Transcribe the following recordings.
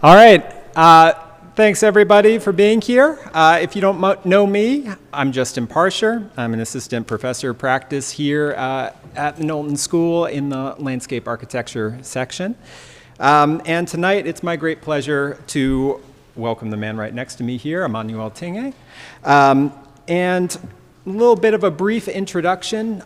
All right. Thanks, everybody, for being here. If you don't know me, I'm Justin Parsher. I'm an assistant professor of practice here at the Knowlton School in the landscape architecture section. And tonight, it's my great pleasure to welcome the man right next to me here, Emmanuel Thingue. And a little bit of a brief introduction.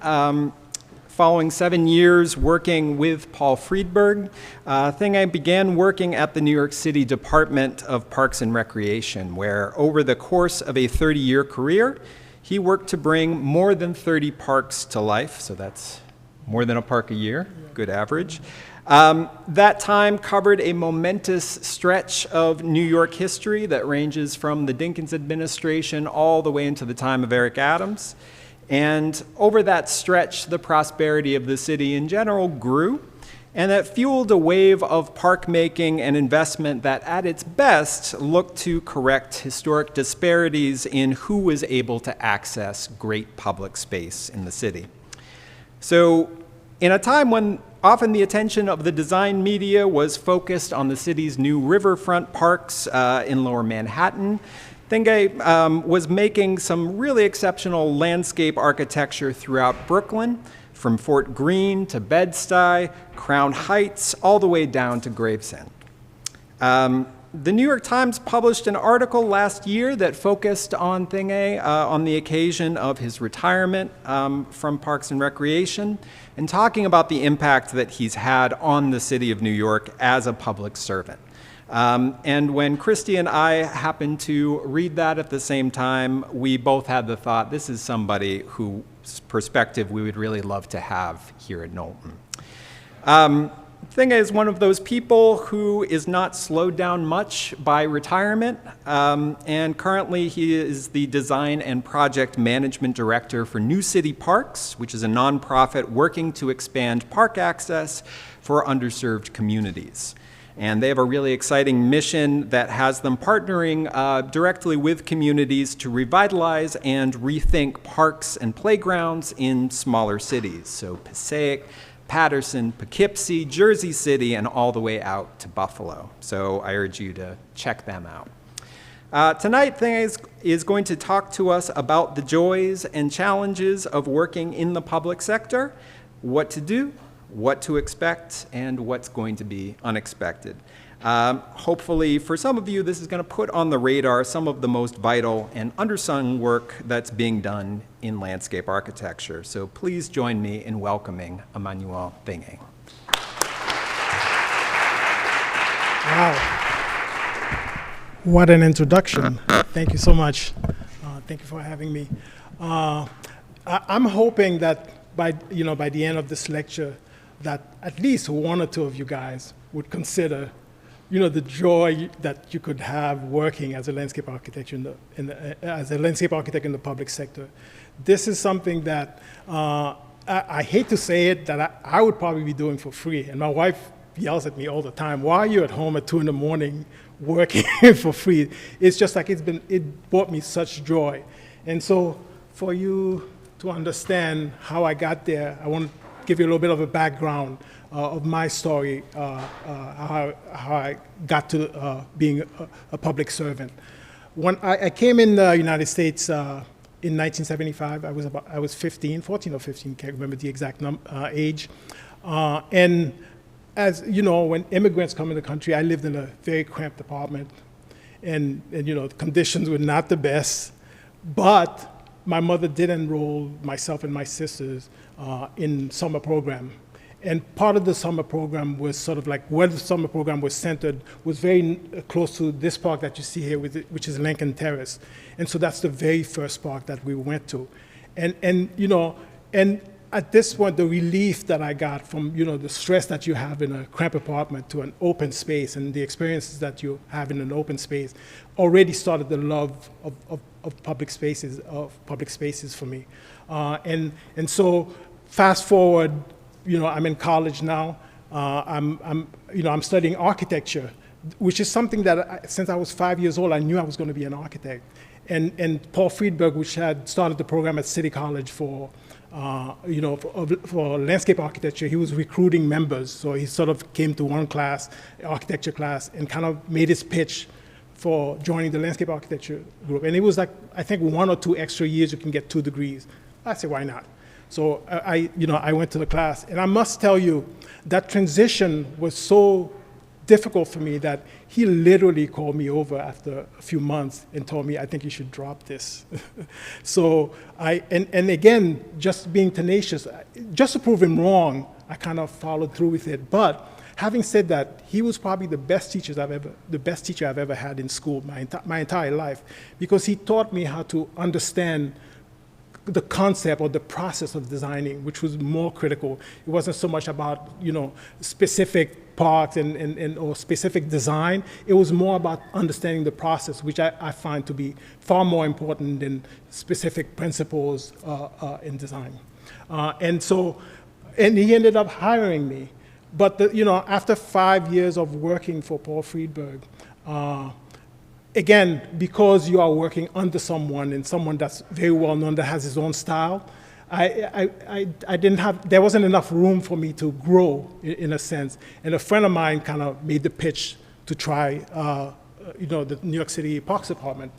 Following 7 years working with Paul Friedberg, Thingue began working at the New York City Department of Parks and Recreation, where over the course of a 30-year career, he worked to bring more than 30 parks to life, so that's more than a park a year, good average. That time covered a momentous stretch of New York history that ranges from the Dinkins administration all the way into the time of Eric Adams. And over that stretch, the prosperity of the city in general grew, and that fueled a wave of park making and investment that at its best looked to correct historic disparities in who was able to access great public space in the city. So in a time when often the attention of the design media was focused on the city's new riverfront parks in Lower Manhattan, Thingue was making some really exceptional landscape architecture throughout Brooklyn, from Fort Greene to Bed-Stuy, Crown Heights, all the way down to Gravesend. The New York Times published an article last year that focused on Thingue on the occasion of his retirement from Parks and Recreation, and talking about the impact that he's had on the city of New York as a public servant. And when Christy and I happened to read that at the same time, we both had the thought, this is somebody whose perspective we would really love to have here at Knowlton. Thingue is one of those people who is not slowed down much by retirement, and currently he is the Design and Project Management Director for New City Parks, which is a nonprofit working to expand park access for underserved communities. And they have a really exciting mission that has them partnering directly with communities to revitalize and rethink parks and playgrounds in smaller cities. So Passaic, Patterson, Poughkeepsie, Jersey City, and all the way out to Buffalo. So I urge you to check them out. Tonight, Thingue is going to talk to us about the joys and challenges of working in the public sector, what to do, what to expect, and what's going to be unexpected. Hopefully, for some of you, this is going to put on the radar some of the most vital and undersung work that's being done in landscape architecture. So please join me in welcoming Emmanuel Thingue. Wow. What an introduction. Thank you so much. Thank you for having me. I'm hoping that by the end of this lecture, that at least one or two of you guys would consider, the joy that you could have working as a landscape architect in the public sector. This is something that I hate to say it, that I would probably be doing for free. And my wife yells at me all the time, "Why are you at home at 2 in the morning working for free?" It's just like it brought me such joy. And so for you to understand how I got there, I want to give you a little bit of a background of my story, how I got to being a public servant. When I came in the United States in 1975, I was 14 or 15, can't remember the exact age. And as you know, when immigrants come in the country, I lived in a very cramped apartment, and the conditions were not the best, but my mother did enroll myself and my sisters in summer program. And part of the summer program was sort of like where the summer program was centered was very close to this park that you see here, which is Lincoln Terrace. And so that's the very first park that we went to. And at this point, the relief that I got from the stress that you have in a cramped apartment to an open space, and the experiences that you have in an open space already started the love of public spaces for me. And so fast forward, I'm in college now. I'm studying architecture, which is something that since I was 5 years old, I knew I was going to be an architect. And Paul Friedberg, which had started the program at City College for for landscape architecture, he was recruiting members. So he sort of came to one class, architecture class, and kind of made his pitch for joining the landscape architecture group. And it was like, I think 1 or 2 extra years you can get 2 degrees. I said, why not? So I went to the class, and I must tell you, that transition was so difficult for me that he literally called me over after a few months and told me, I think you should drop this. So and again, just being tenacious, just to prove him wrong, I kind of followed through with it. But having said that, he was probably the best teacher I've ever had in school my entire life, because he taught me how to understand the concept or the process of designing, which was more critical. It wasn't so much about, specific parts or specific design. It was more about understanding the process, which I find to be far more important than specific principles in design. And he ended up hiring me. But after 5 years of working for Paul Friedberg, again, because you are working under someone, and someone that's very well known, that has his own style, there wasn't enough room for me to grow in a sense. And a friend of mine kind of made the pitch to try, the New York City Parks Department.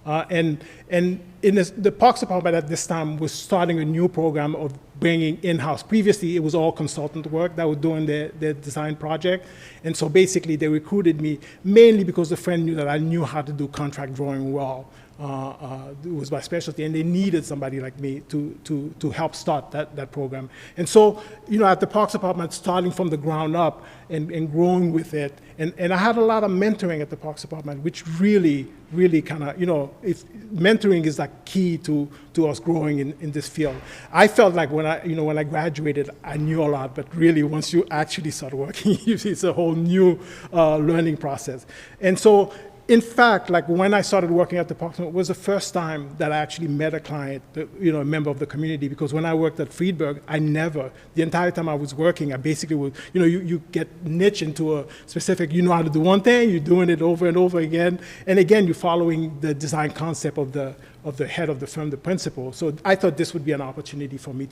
And in the Parks Department at this time was starting a new program of bringing in-house. Previously, it was all consultant work that was doing their design project. And so basically, they recruited me mainly because a friend knew that I knew how to do contract drawing well. It was my specialty, and they needed somebody like me to help start that program. And so, at the Parks Department, starting from the ground up and growing with it, and I had a lot of mentoring at the Parks Department, which really kind of, mentoring is like key to us growing in this field. I felt like when I graduated, I knew a lot, but really once you actually start working, it's a whole new learning process. And so, in fact, like when I started working at the Parks Department, it was the first time that I actually met a client, a member of the community, because when I worked at Friedberg, the entire time I was working, I basically would, you get niche into a specific, you know how to do one thing, you're doing it over and over again, and again, you're following the design concept of the head of the firm, the principal. So I thought this would be an opportunity for me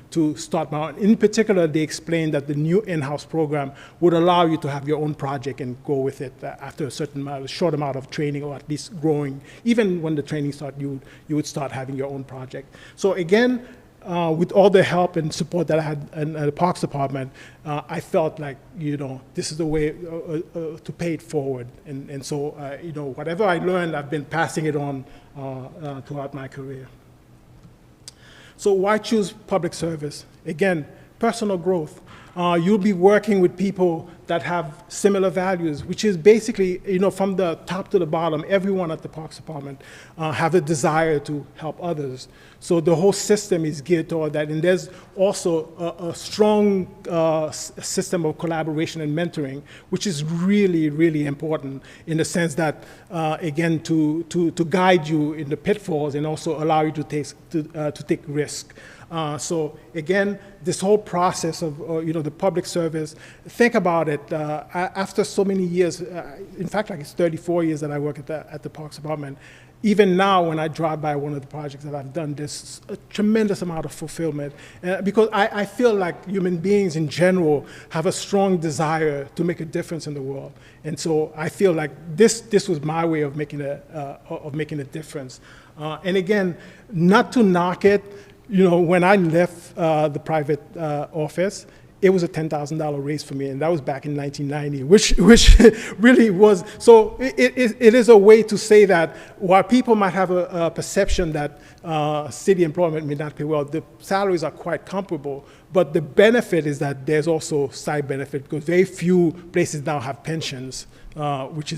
to start my own. In particular, they explained that the new in-house program would allow you to have your own project and go with it after a short amount of training, or at least growing. Even when the training started, you would start having your own project. So again, with all the help and support that I had in the Parks Department, I felt like, this is the way to pay it forward. And so, whatever I learned, I've been passing it on throughout my career. So why choose public service? Again, personal growth. You'll be working with people that have similar values, which is basically, from the top to the bottom, everyone at the Parks Department have a desire to help others. So the whole system is geared toward that. And there's also a strong system of collaboration and mentoring, which is really, really important in the sense that, again, to guide you in the pitfalls and also allow you to take risk. So again, this whole process of the public service, think about it. After so many years, in fact, like it's 34 years that I work at the Parks Department. Even now, when I drive by one of the projects that I've done, there's a tremendous amount of fulfillment. Because I feel like human beings in general have a strong desire to make a difference in the world. And so I feel like this was my way of making a difference. And again, not to knock it, when I left the private office, it was a $10,000 raise for me, and that was back in 1990, which really was. So it is a way to say that while people might have a perception that city employment may not pay well, the salaries are quite comparable. But the benefit is that there's also side benefit, because very few places now have pensions. Which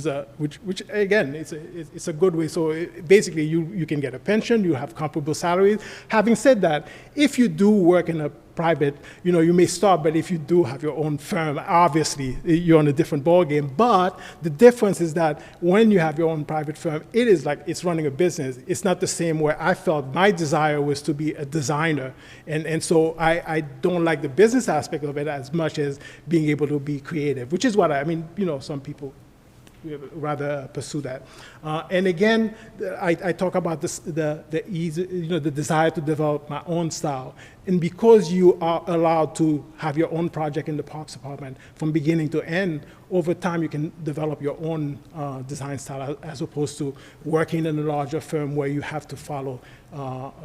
again, it's a good way. So basically, you can get a pension, you have comparable salaries. Having said that, if you do work in a private, you may start, but if you do have your own firm, obviously you're on a different ballgame. But the difference is that when you have your own private firm, it is like it's running a business. It's not the same where I felt my desire was to be a designer, and so I don't like the business aspect of it as much as being able to be creative, which is what some people rather pursue that. And again, I talk about this, the ease, the desire to develop my own style. And because you are allowed to have your own project in the Parks Department from beginning to end, over time you can develop your own design style as opposed to working in a larger firm where you have to follow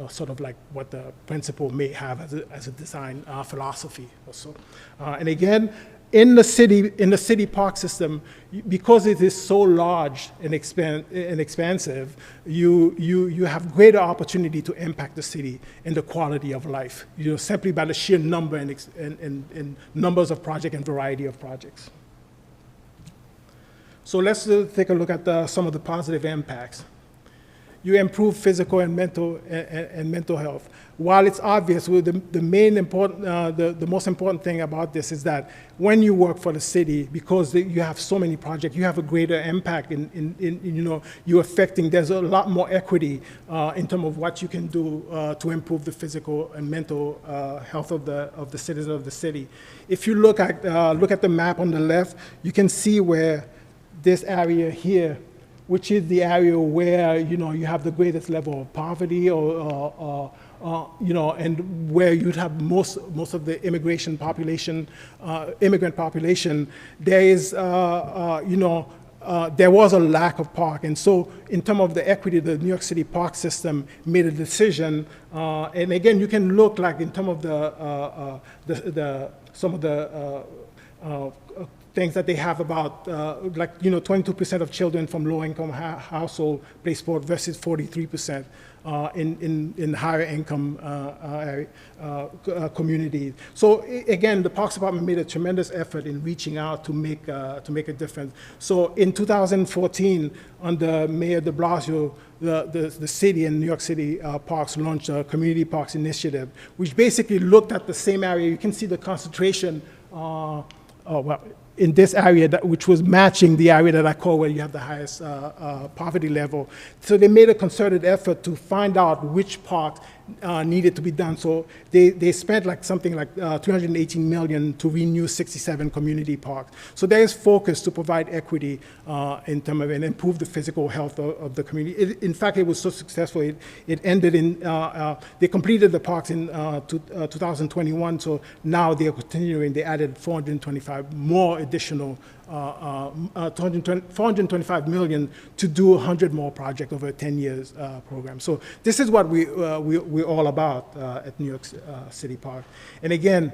sort of like what the principal may have as a design philosophy also. And again, in the city park system, because it is so large and expansive, you have greater opportunity to impact the city and the quality of life, simply by the sheer number and numbers of projects and variety of projects. So let's take a look at some of the positive impacts. You improve physical and mental health. While it's obvious, the most important thing about this is that when you work for the city, because you have so many projects, you have a greater impact in you're affecting. There's a lot more equity in terms of what you can do to improve the physical and mental health of the citizens of the city. If you look at the map on the left, you can see where this area here, which is the area where you have the greatest level of poverty, and where you'd have most of the immigrant population. There is, there was a lack of park, and so in terms of the equity, the New York City park system made a decision. And again, you can look like in terms of some of the things that they have about, 22% of children from low-income household play sport versus 43% in higher income communities. So again, the Parks Department made a tremendous effort in reaching out to make a difference. So in 2014, under Mayor de Blasio, the city and New York City Parks launched a Community Parks Initiative, which basically looked at the same area. You can see the concentration in this area, which was matching the area that I call where you have the highest poverty level. So they made a concerted effort to find out which parks needed to be done. So they spent something like $318 million to renew 67 community parks. So there is focus to provide equity in terms of and improve the physical health of the community. In fact, it was so successful, it ended in, they completed the parks in 2021, so now they are continuing. They added 425 more additional 425 million to do 100 more projects over a 10 years program. So this is what we're all about at New York City Park. And again,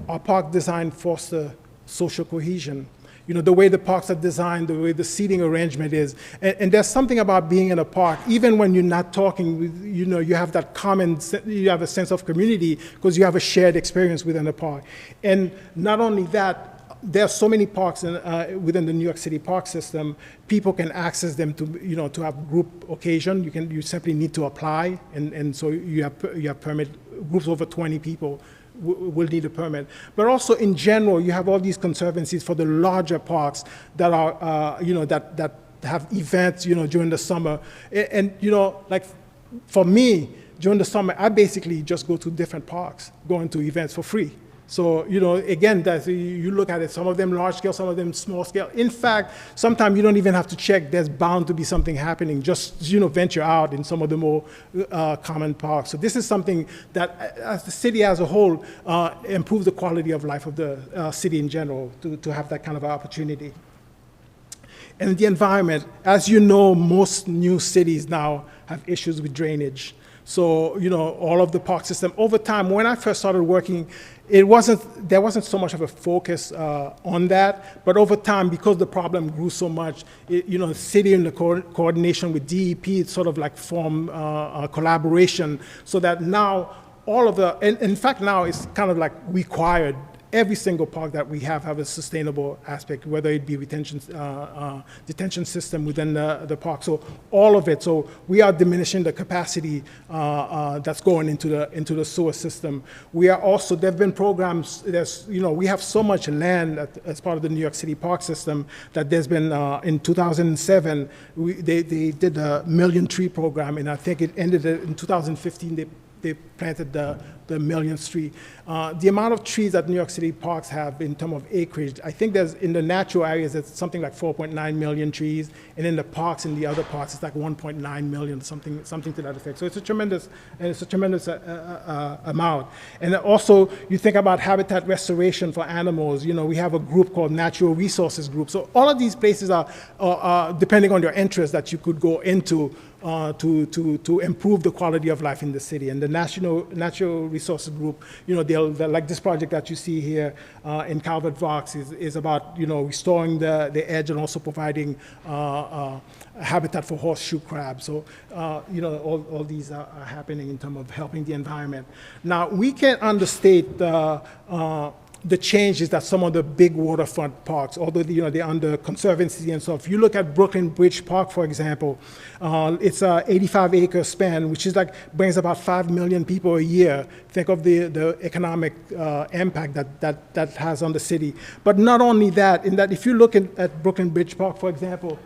our park design fosters social cohesion. The way the parks are designed, the way the seating arrangement is. And there's something about being in a park, even when you're not talking, you have that you have a sense of community because you have a shared experience within the park. And not only that, there are so many parks within the New York City park system. People can access them to have group occasion. You simply need to apply, and so you have permit. Groups over 20 people will need a permit. But also in general, you have all these conservancies for the larger parks that are that have events during the summer. And like for me during the summer, I basically just go to different parks, going to events for free. So, again, you look at it, some of them large scale, some of them small scale. In fact, sometimes you don't even have to check. There's bound to be something happening. Just, venture out in some of the more common parks. So this is something that, as the city as a whole, improves the quality of life of the city in general to have that kind of opportunity. And the environment, as you know, most new cities now have issues with drainage. So, all of the park system, over time, when I first started working, there wasn't so much of a focus on that, but over time, because the problem grew so much, the city and the coordination with DEP, it's sort of like form collaboration, so that now all of in fact now it's kind of like required. Every single park that we have a sustainable aspect, whether it be detention system within the park. So all of it. So we are diminishing the capacity that's going into the sewer system. We are also, there have been programs. We have so much land as part of the New York City park system that there's been in 2007 they did a Million Tree program, and I think it ended in 2015. They they planted the millionth tree. The amount of trees that New York City parks have in terms of acreage, I think there's, in the natural areas, it's something like 4.9 million trees, and in the parks, in the other parks, it's like 1.9 million, something to that effect. So it's a tremendous amount. And then also, you think about habitat restoration for animals. You know, we have a group called Natural Resources Group. So all of these places are depending on your interest, that you could go into to improve the quality of life in the city. And the Natural Resources Group, you know, they'll like this project that you see here in Calvert Vaux is about, you know, restoring the edge and also providing habitat for horseshoe crabs. So, you know, all these are happening in terms of helping the environment. Now, we can't understate the changes that some of the big waterfront parks, although you know they're under conservancy and so. If you look at Brooklyn Bridge Park, for example, it's a 85-acre span, which is like brings about 5 million people a year. Think of the economic impact that has on the city. But not only that, in that if you look at Brooklyn Bridge Park, for example,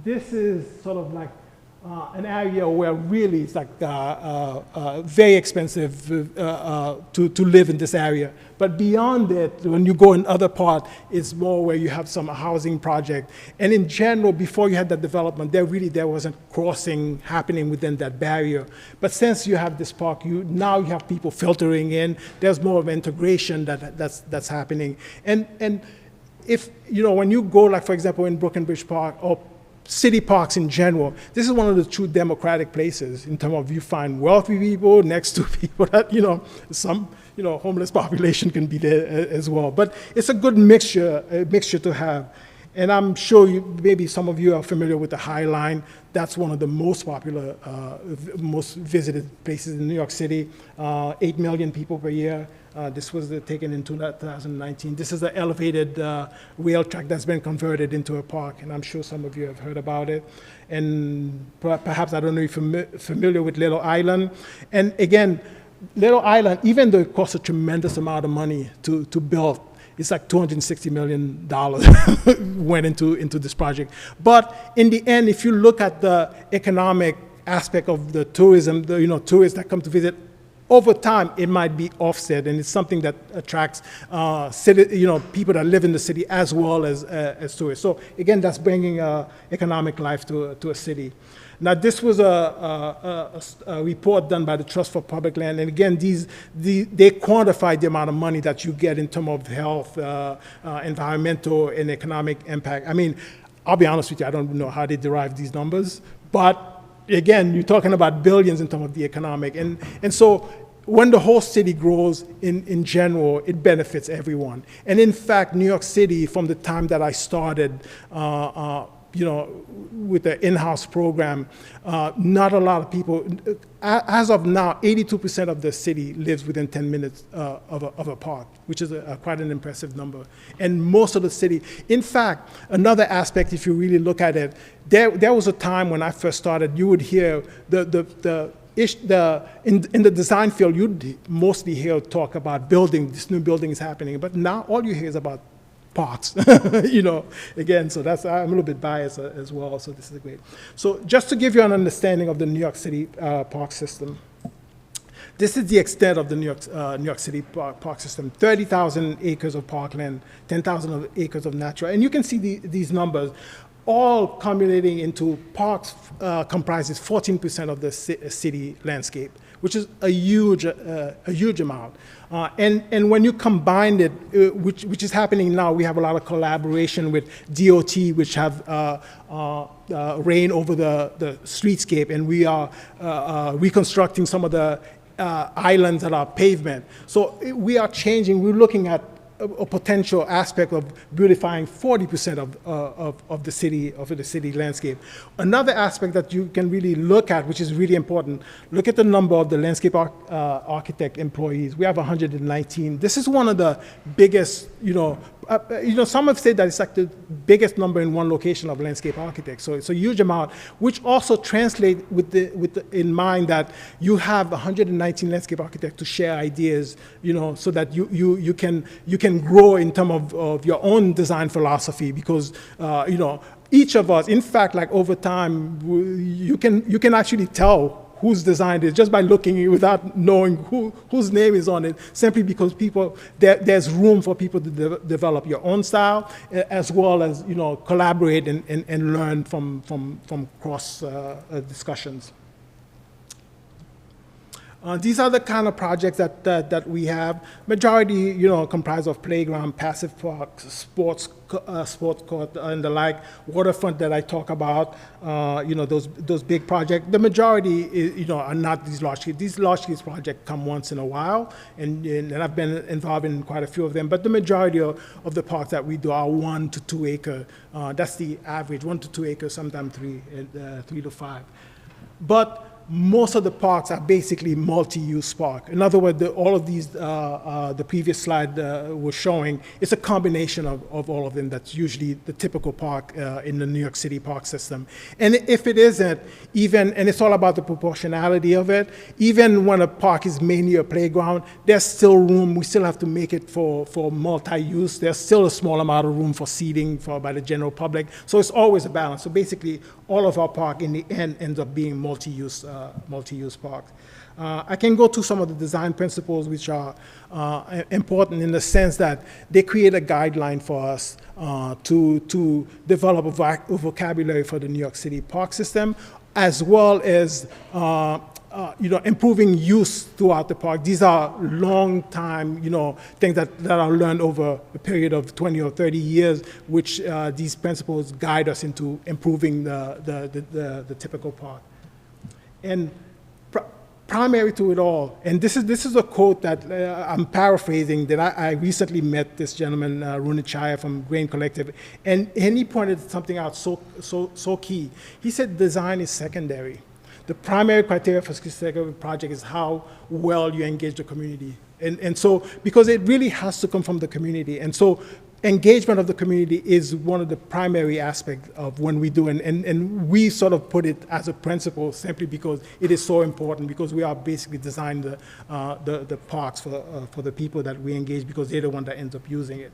this is sort of like an area where really it's like very expensive to live in this area. But beyond it, when you go in other parts, it's more where you have some housing project. And in general, before you had that development, there wasn't crossing happening within that barrier. But since you have this park, now you have people filtering in. There's more of integration that's happening. And if, you know, when you go, like, for example, in Brooklyn Bridge Park, or city parks in general, this is one of the true democratic places in terms of you find wealthy people next to people that, you know, some, you know, homeless population can be there as well. But it's a good mixture to have. And I'm sure maybe some of you are familiar with the High Line. That's one of the most popular, most visited places in New York City. 8 million people per year. This was taken in 2019. This is an elevated rail track that's been converted into a park, and I'm sure some of you have heard about it. And perhaps, I don't know if you're familiar with Little Island. And again, Little Island, even though it costs a tremendous amount of money to build, it's like $260 million went into this project. But in the end, if you look at the economic aspect of the tourism, tourists that come to visit, over time, it might be offset, and it's something that attracts people that live in the city as well as tourists. So again, that's bringing economic life to a city. Now, this was a report done by the Trust for Public Land, and again, they quantify the amount of money that you get in terms of health, environmental, and economic impact. I mean, I'll be honest with you, I don't know how they derive these numbers, but again, you're talking about billions in terms of the economic. And so when the whole city grows in general, it benefits everyone. And in fact, New York City, from the time that I started, with the in-house program, not a lot of people, as of now, 82% of the city lives within 10 minutes of a park, which is quite an impressive number. And most of the city, in fact, another aspect, if you really look at it, there was a time when I first started, you would hear in the design field, you'd mostly hear talk about this new building is happening, but now all you hear is about parks, again, so I'm a little bit biased as well, so this is great. So just to give you an understanding of the New York City park system, this is the extent of the New York City park system: 30,000 acres of parkland, 10,000 acres of natural, and you can see these numbers, all cumulating into parks comprises 14% of the city landscape, which is a huge amount. And when you combine it, which is happening now, we have a lot of collaboration with DOT, which have reign over the streetscape, and we are reconstructing some of the islands that are pavement. So we are changing, we're looking at a potential aspect of beautifying 40% of the city landscape. Another aspect that you can really look at, which is really important, look at the number of the landscape architect employees. We have 119. This is one of the biggest, some have said that it's like the biggest number in one location of landscape architects. So it's a huge amount, which also translates in mind that you have 119 landscape architects to share ideas, so that you can grow in terms of your own design philosophy, because each of us, in fact, like over time, you can actually tell who's designed it just by looking without knowing whose name is on it, simply because there's room for people to develop your own style, as well as, collaborate and learn from cross discussions. These are the kind of projects that we have. Majority, comprise of playground, passive parks, sports court, and the like. Waterfront that I talk about, those big projects. The majority, are not these large scale. These large scale projects come once in a while, and I've been involved in quite a few of them. But the majority of the parks that we do are 1 to 2 acre. That's the average, 1 to 2 acres, sometimes 3 to 5. But most of the parks are basically multi-use park. In other words, all of these, the previous slide was showing, it's a combination of all of them. That's usually the typical park in the New York City park system. And if it isn't, and it's all about the proportionality of it, even when a park is mainly a playground, there's still room. We still have to make it for multi-use. There's still a small amount of room for seating by the general public. So it's always a balance. So basically, all of our park in the end ends up being multi-use parks. I can go to some of the design principles which are important in the sense that they create a guideline for us to develop a vocabulary for the New York City park system, as well as improving use throughout the park. These are long time, things that are learned over a period of 20 or 30 years, which these principles guide us into improving the typical park. And primary to it all, and this is a quote that I'm paraphrasing, that I recently met this gentleman, Runit Chaya from Grain Collective, and he pointed something out so key. He said design is secondary. The primary criteria for success of a project is how well you engage the community. And so, because it really has to come from the community. And so engagement of the community is one of the primary aspects of when we do, and we sort of put it as a principle simply because it is so important, because we are basically designing the parks for the people that we engage, because they're the one that ends up using it.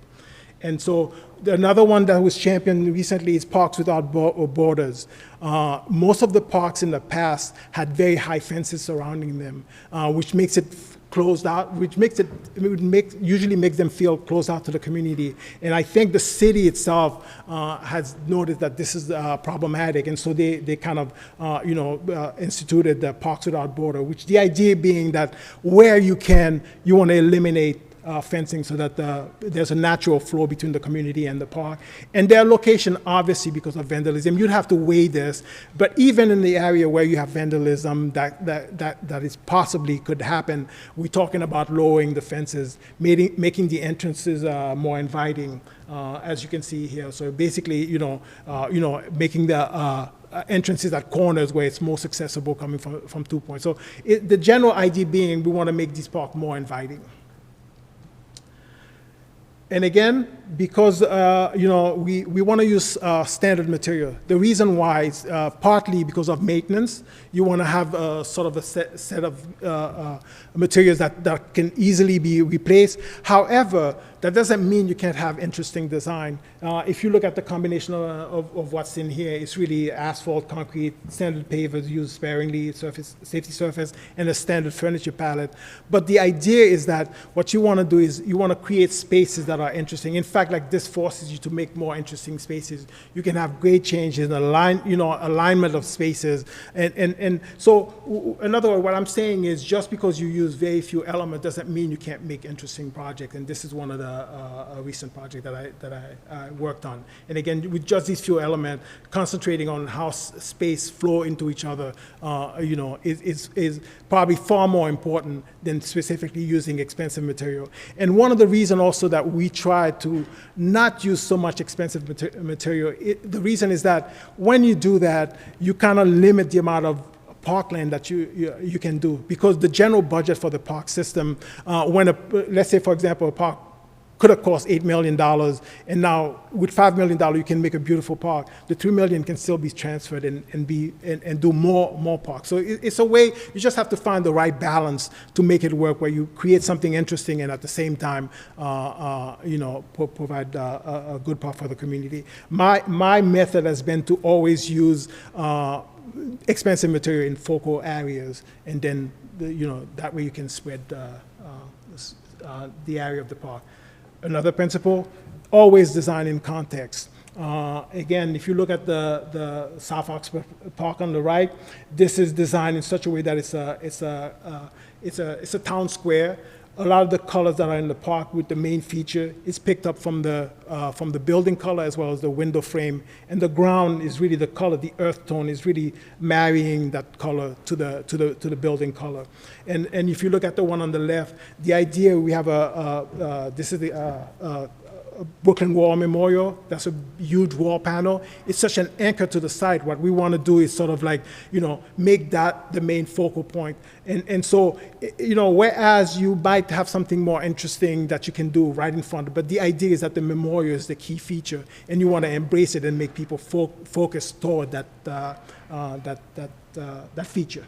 And so another one that was championed recently is Parks Without Borders. Most of the parks in the past had very high fences surrounding them, which makes it closed out, which usually makes them feel closed out to the community. And I think the city itself has noticed that this is problematic, and so they kind of instituted the Parks Without Border, which the idea being that where you want to eliminate fencing so that there's a natural flow between the community and the park. And their location, obviously, because of vandalism, you'd have to weigh this. But even in the area where you have vandalism that is possibly could happen, we're talking about lowering the fences, making the entrances more inviting, as you can see here. So basically, making the entrances at corners where it's most accessible coming from 2 points. So the general idea being we want to make these parks more inviting. And again, because we want to use standard material. The reason why is partly because of maintenance. You want to have sort of a set of materials that can easily be replaced. However, that doesn't mean you can't have interesting design. If you look at the combination of what's in here, it's really asphalt, concrete, standard pavers used sparingly, safety surface, and a standard furniture palette. But the idea is that what you want to do is you want to create spaces that are interesting. In fact, like this forces you to make more interesting spaces. You can have great changes in alignment of spaces. And so, in other words, what I'm saying is just because you use very few elements doesn't mean you can't make interesting projects. And this is one of the recent project that I worked on. And again, with just these few elements, concentrating on how space flow into each other, is probably far more important than specifically using expensive material. And one of the reasons also that we try to not use so much expensive material, the reason is that when you do that, you kind of limit the amount of parkland that you can do, because the general budget for the park system, let's say, for example, a park could have cost $8 million, and now with $5 million you can make a beautiful park. The $3 million can still be transferred and do more parks. So it's a way, you just have to find the right balance to make it work, where you create something interesting and at the same time, provide a good park for the community. My method has been to always use expensive material in focal areas, and then that way you can spread the area of the park. Another principle, always design in context. Again, if you look at the South Oxford Park on the right, this is designed in such a way that it's a town square. A lot of the colors that are in the park with the main feature is picked up from the building color as well as the window frame, and the ground is really the color. The earth tone is really marrying that color to the building color. And if you look at the one on the left, the idea we have this is the Brooklyn Wall Memorial. That's a huge wall panel. It's such an anchor to the site. What we want to do is sort of like, make that the main focal point. And so, whereas you might have something more interesting that you can do right in front, but the idea is that the memorial is the key feature, and you want to embrace it and make people focus toward that feature.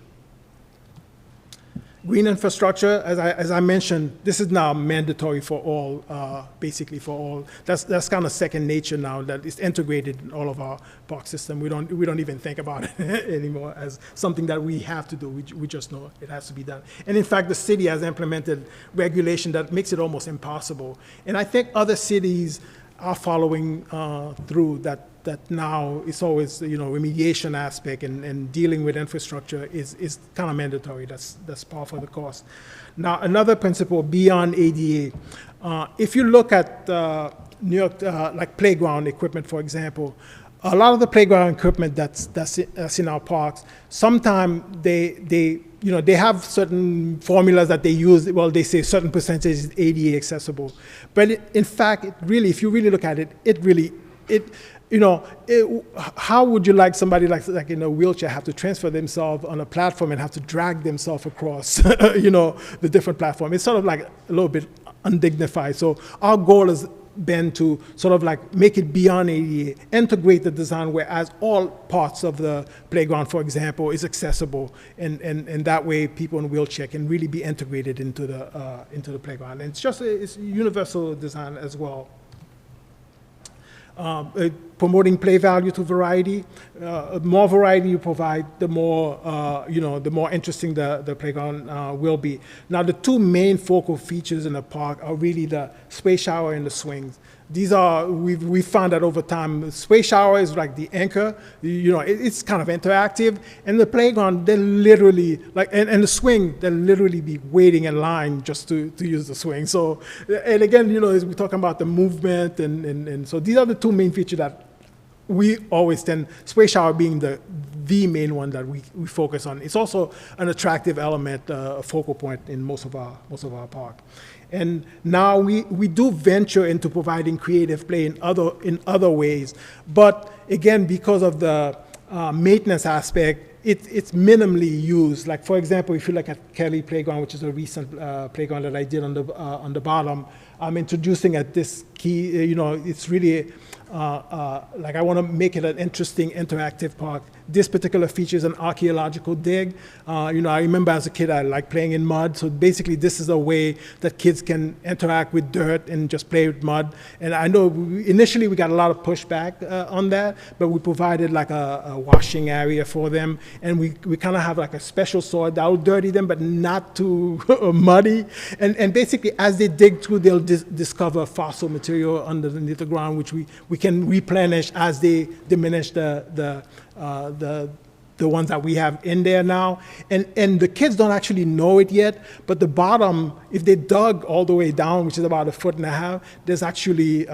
Green infrastructure, as I mentioned, this is now mandatory for all, basically for all. That's kind of second nature now, that it's integrated in all of our park system. We don't even think about it anymore as something that we have to do. We just know it has to be done. And in fact, the city has implemented regulation that makes it almost impossible. And I think other cities are following through that now it's always, remediation aspect and dealing with infrastructure is kind of mandatory. That's par for the course. Now, another principle beyond ADA, if you look at New York, like playground equipment, for example, a lot of the playground equipment that's in our parks, sometimes they have certain formulas that they use. Well, they say certain percentage is ADA accessible, but in fact, if you really look at it, how would you like somebody like in a wheelchair have to transfer themselves on a platform and have to drag themselves across, the different platform? It's sort of like a little bit undignified. So our goal has been to sort of like make it beyond ADA, integrate the design whereas all parts of the playground, for example, is accessible, and that way people in wheelchair can really be integrated into the playground. And it's universal design as well. Promoting play value to variety. More variety you provide, the more the more interesting the playground will be. Now, the two main focal features in the park are really the spray shower and the swings. These are, we found that over time, spray shower is like the anchor, it's kind of interactive, and the playground, they literally, and the swing, they'll literally be waiting in line just to use the swing. So, and again, as we're talking about the movement, and so these are the two main features that we always tend, spray shower being the main one that we focus on. It's also an attractive element, a focal point in most of our park. And now we do venture into providing creative play in other ways, but again, because of the maintenance aspect, it's minimally used. Like, for example, if you look at Kelly Playground, which is a recent playground that I did on the bottom, I'm introducing at this key, it's really like I want to make it an interesting interactive park. This particular feature is an archaeological dig. I remember as a kid I liked playing in mud, so basically this is a way that kids can interact with dirt and just play with mud. And I know initially we got a lot of pushback on that, but we provided like a washing area for them, and we kind of have like a special soil that will dirty them but not too muddy. And basically as they dig through, they'll discover fossil material underneath the ground, which we can replenish as they diminish the ones that we have in there now. And the kids don't actually know it yet, but the bottom, if they dug all the way down, which is about 1.5 feet, there's actually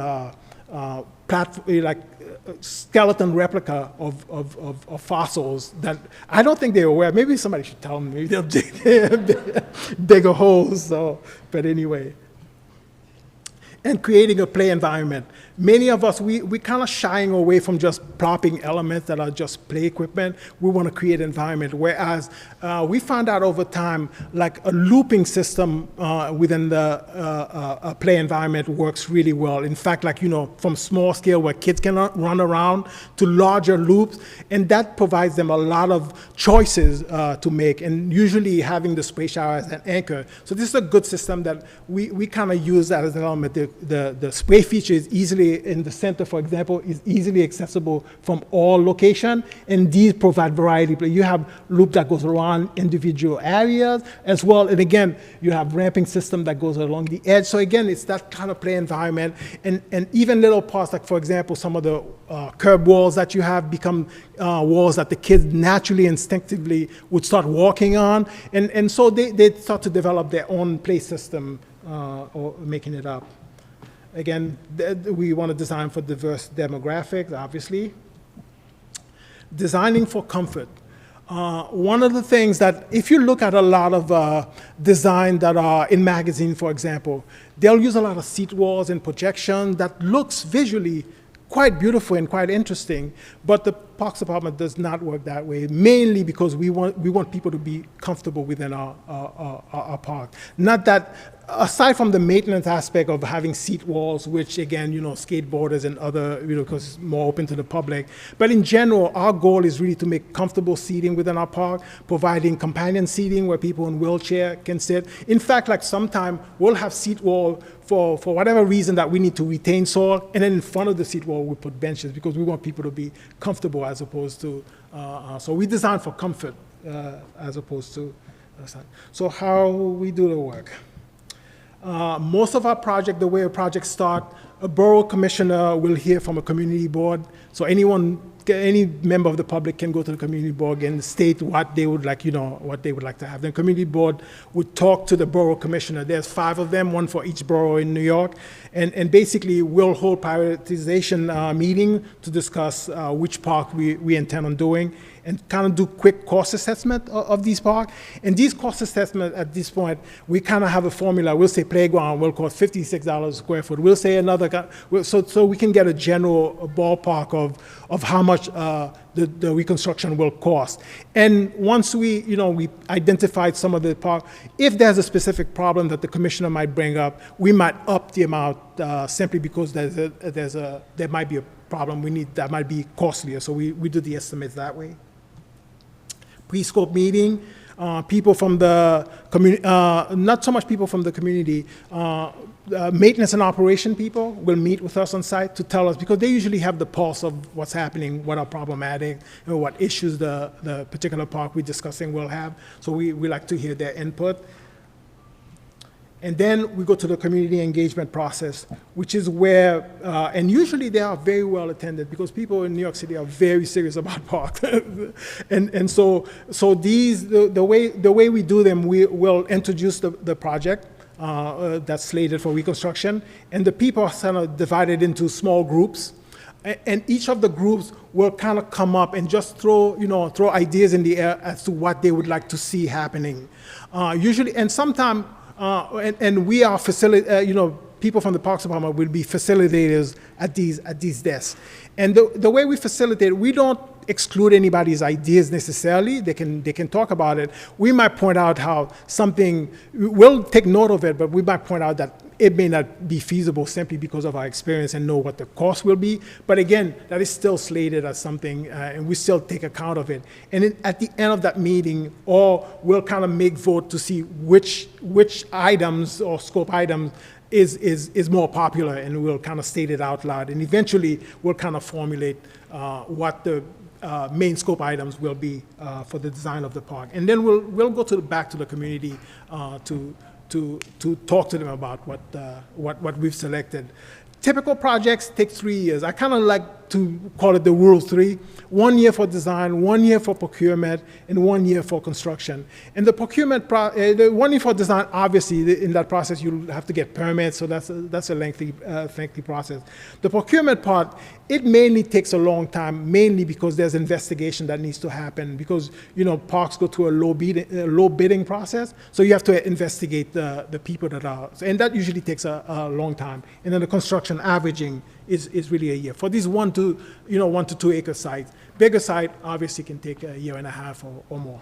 skeleton replica of fossils that I don't think they were aware. Maybe somebody should tell them. Maybe they'll dig a hole. So, but anyway. And creating a play environment. Many of us, we kind of shying away from just plopping elements that are just play equipment. We want to create environment, whereas we found out over time, like a looping system within the play environment works really well. In fact, from small scale where kids can run around to larger loops, and that provides them a lot of choices to make, and usually having the spray shower as an anchor. So this is a good system that we kind of use that as an element. The the spray feature is easily, in the center, for example, is easily accessible from all location, and these provide variety. You have loop that goes around individual areas as well, and again, you have ramping system that goes along the edge. So again, it's that kind of play environment, and even little parts, like for example, some of the curb walls that you have become walls that the kids naturally, instinctively would start walking on, and so they start to develop their own play system or making it up. Again, we want to design for diverse demographics, obviously. Designing for comfort. One of the things that, if you look at a lot of design that are in magazines, for example, they'll use a lot of seat walls and projection that looks visually quite beautiful and quite interesting, but the Parks Department does not work that way, mainly because we want people to be comfortable within our park. Not that, aside from the maintenance aspect of having seat walls, which again, skateboarders and other, because it's more open to the public, but in general, our goal is really to make comfortable seating within our park, providing companion seating where people in wheelchair can sit. In fact, like sometime we'll have seat wall for whatever reason that we need to retain soil, and then in front of the seat wall we put benches because we want people to be comfortable as opposed to, so we design for comfort as opposed to, so how we do the work. Most of our project, the way a project start, a borough commissioner will hear from a community board. So any member of the public can go to the community board and state what they would like, what they would like to have. The community board would talk to the borough commissioner. There's 5 of them, one for each borough in New York. And basically we'll hold prioritization meeting to discuss which park we intend on doing, and kind of do quick cost assessment of these parks. And these cost assessment at this point, we kind of have a formula. We'll say playground will cost $56 a square foot. We'll say another, so we can get a general ballpark of how much the reconstruction will cost. And once we identified some of the park, if there's a specific problem that the commissioner might bring up, we might up the amount simply because there might be a problem that might be costlier. So we do the estimates that way. Pre-scope meeting, people from the community, not so much people from the community, maintenance and operation people will meet with us on site to tell us, because they usually have the pulse of what's happening, what are problematic, what issues the particular park we're discussing will have. So we like to hear their input. And then we go to the community engagement process, which is where, and usually they are very well attended because people in New York City are very serious about parks. and so these, the way we do them, we will introduce the project that's slated for reconstruction, and the people are kind of divided into small groups. And each of the groups will kind of come up and just throw ideas in the air as to what they would like to see happening. Usually, and sometimes, and we are people from the Parks Department will be facilitators at these desks. And the way we facilitate, we don't exclude anybody's ideas necessarily. They can talk about it. We might point out how something, we'll take note of it, but we might point out that it may not be feasible simply because of our experience and know what the cost will be. But again, that is still slated as something, and we still take account of it. And at the end of that meeting, we'll kind of make vote to see which items or scope items is more popular, and we'll kind of state it out loud. And eventually, we'll kind of formulate what the main scope items will be for the design of the park. And then we'll go back to the community to talk to them about what we've selected. Typical projects take 3 years. I kind of like to call it the rule of 3. 1 year for design, 1 year for procurement, and 1 year for construction. And the procurement, the 1 year for design, obviously, in that process, you'll have to get permits, so that's a lengthy process. The procurement part, it mainly takes a long time, mainly because there's investigation that needs to happen, because, parks go through a low bidding process, so you have to investigate the people that are, and that usually takes a long time. And then the construction averaging is really a year. For these 1 to 2 acre sites, bigger site obviously can take a year and a half or more.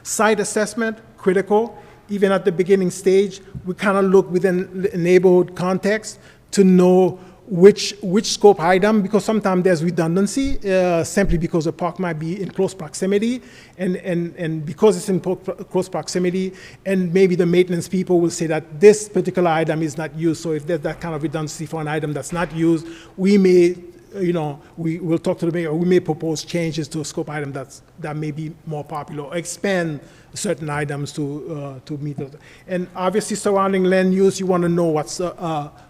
Site assessment, critical. Even at the beginning stage, we kind of look within the neighborhood context to know which scope item, because sometimes there's redundancy, simply because the park might be in close proximity, and because it's in close proximity, and maybe the maintenance people will say that this particular item is not used. So if there's that kind of redundancy for an item that's not used, we may, we will talk to the mayor, or we may propose changes to a scope item that may be more popular, or expand certain items to meet those. And obviously surrounding land use, you want to know what's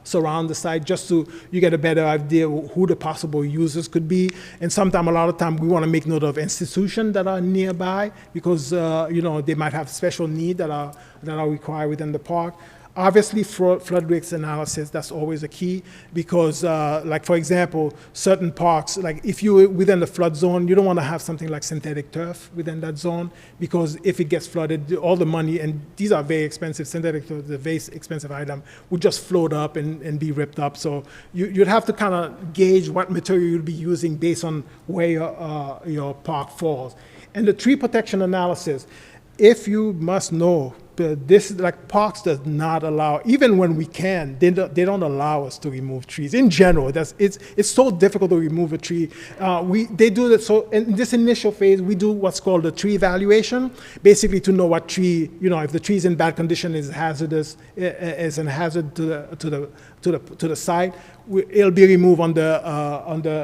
surround the site, just so you get a better idea who the possible users could be. And sometimes, a lot of time, we want to make note of institutions that are nearby, because they might have special needs that are required within the park. Obviously, flood risk analysis, that's always a key, because, like, for example, certain parks, like if you're within the flood zone, you don't want to have something like synthetic turf within that zone, because if it gets flooded, all the money, and these are very expensive, synthetic turf is a very expensive item, would just float up and be ripped up. So you'd have to kind of gauge what material you'll be using based on where your park falls. And the tree protection analysis, if you must know, this, like, parks does not allow, even when we can, they don't allow us to remove trees. In general, it's so difficult to remove a tree. They do that, so in this initial phase, we do what's called a tree evaluation, basically to know what tree, if the tree is in bad condition, is hazardous, is a hazard to the site, it'll be removed under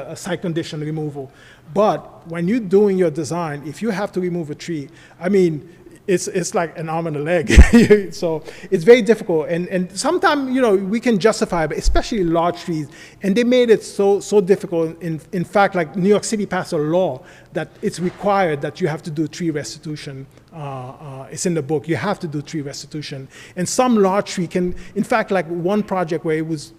a site condition removal. But when you're doing your design, if you have to remove a tree, I mean, it's like an arm and a leg. So it's very difficult. And sometimes, we can justify it, but especially large trees. And they made it so difficult. In fact, like New York City passed a law that it's required that you have to do tree restitution. It's in the book. You have to do tree restitution. And some large tree can, in fact, like one project where it was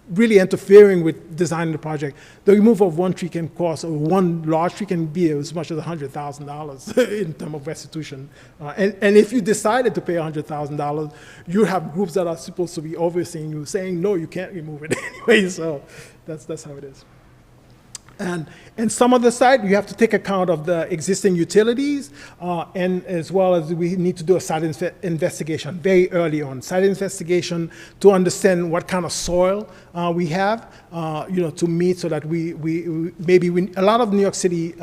really interfering with designing the project, the removal of one tree can cost, or one large tree can be as much as $100,000 in terms of restitution. And if you decided to pay $100,000, you have groups that are supposed to be overseeing you saying, no, you can't remove it anyway. So that's how it is. And some of the site, you have to take account of the existing utilities, and as well as we need to do a site investigation very early on. Site investigation to understand what kind of soil we have, to meet, so that a lot of New York City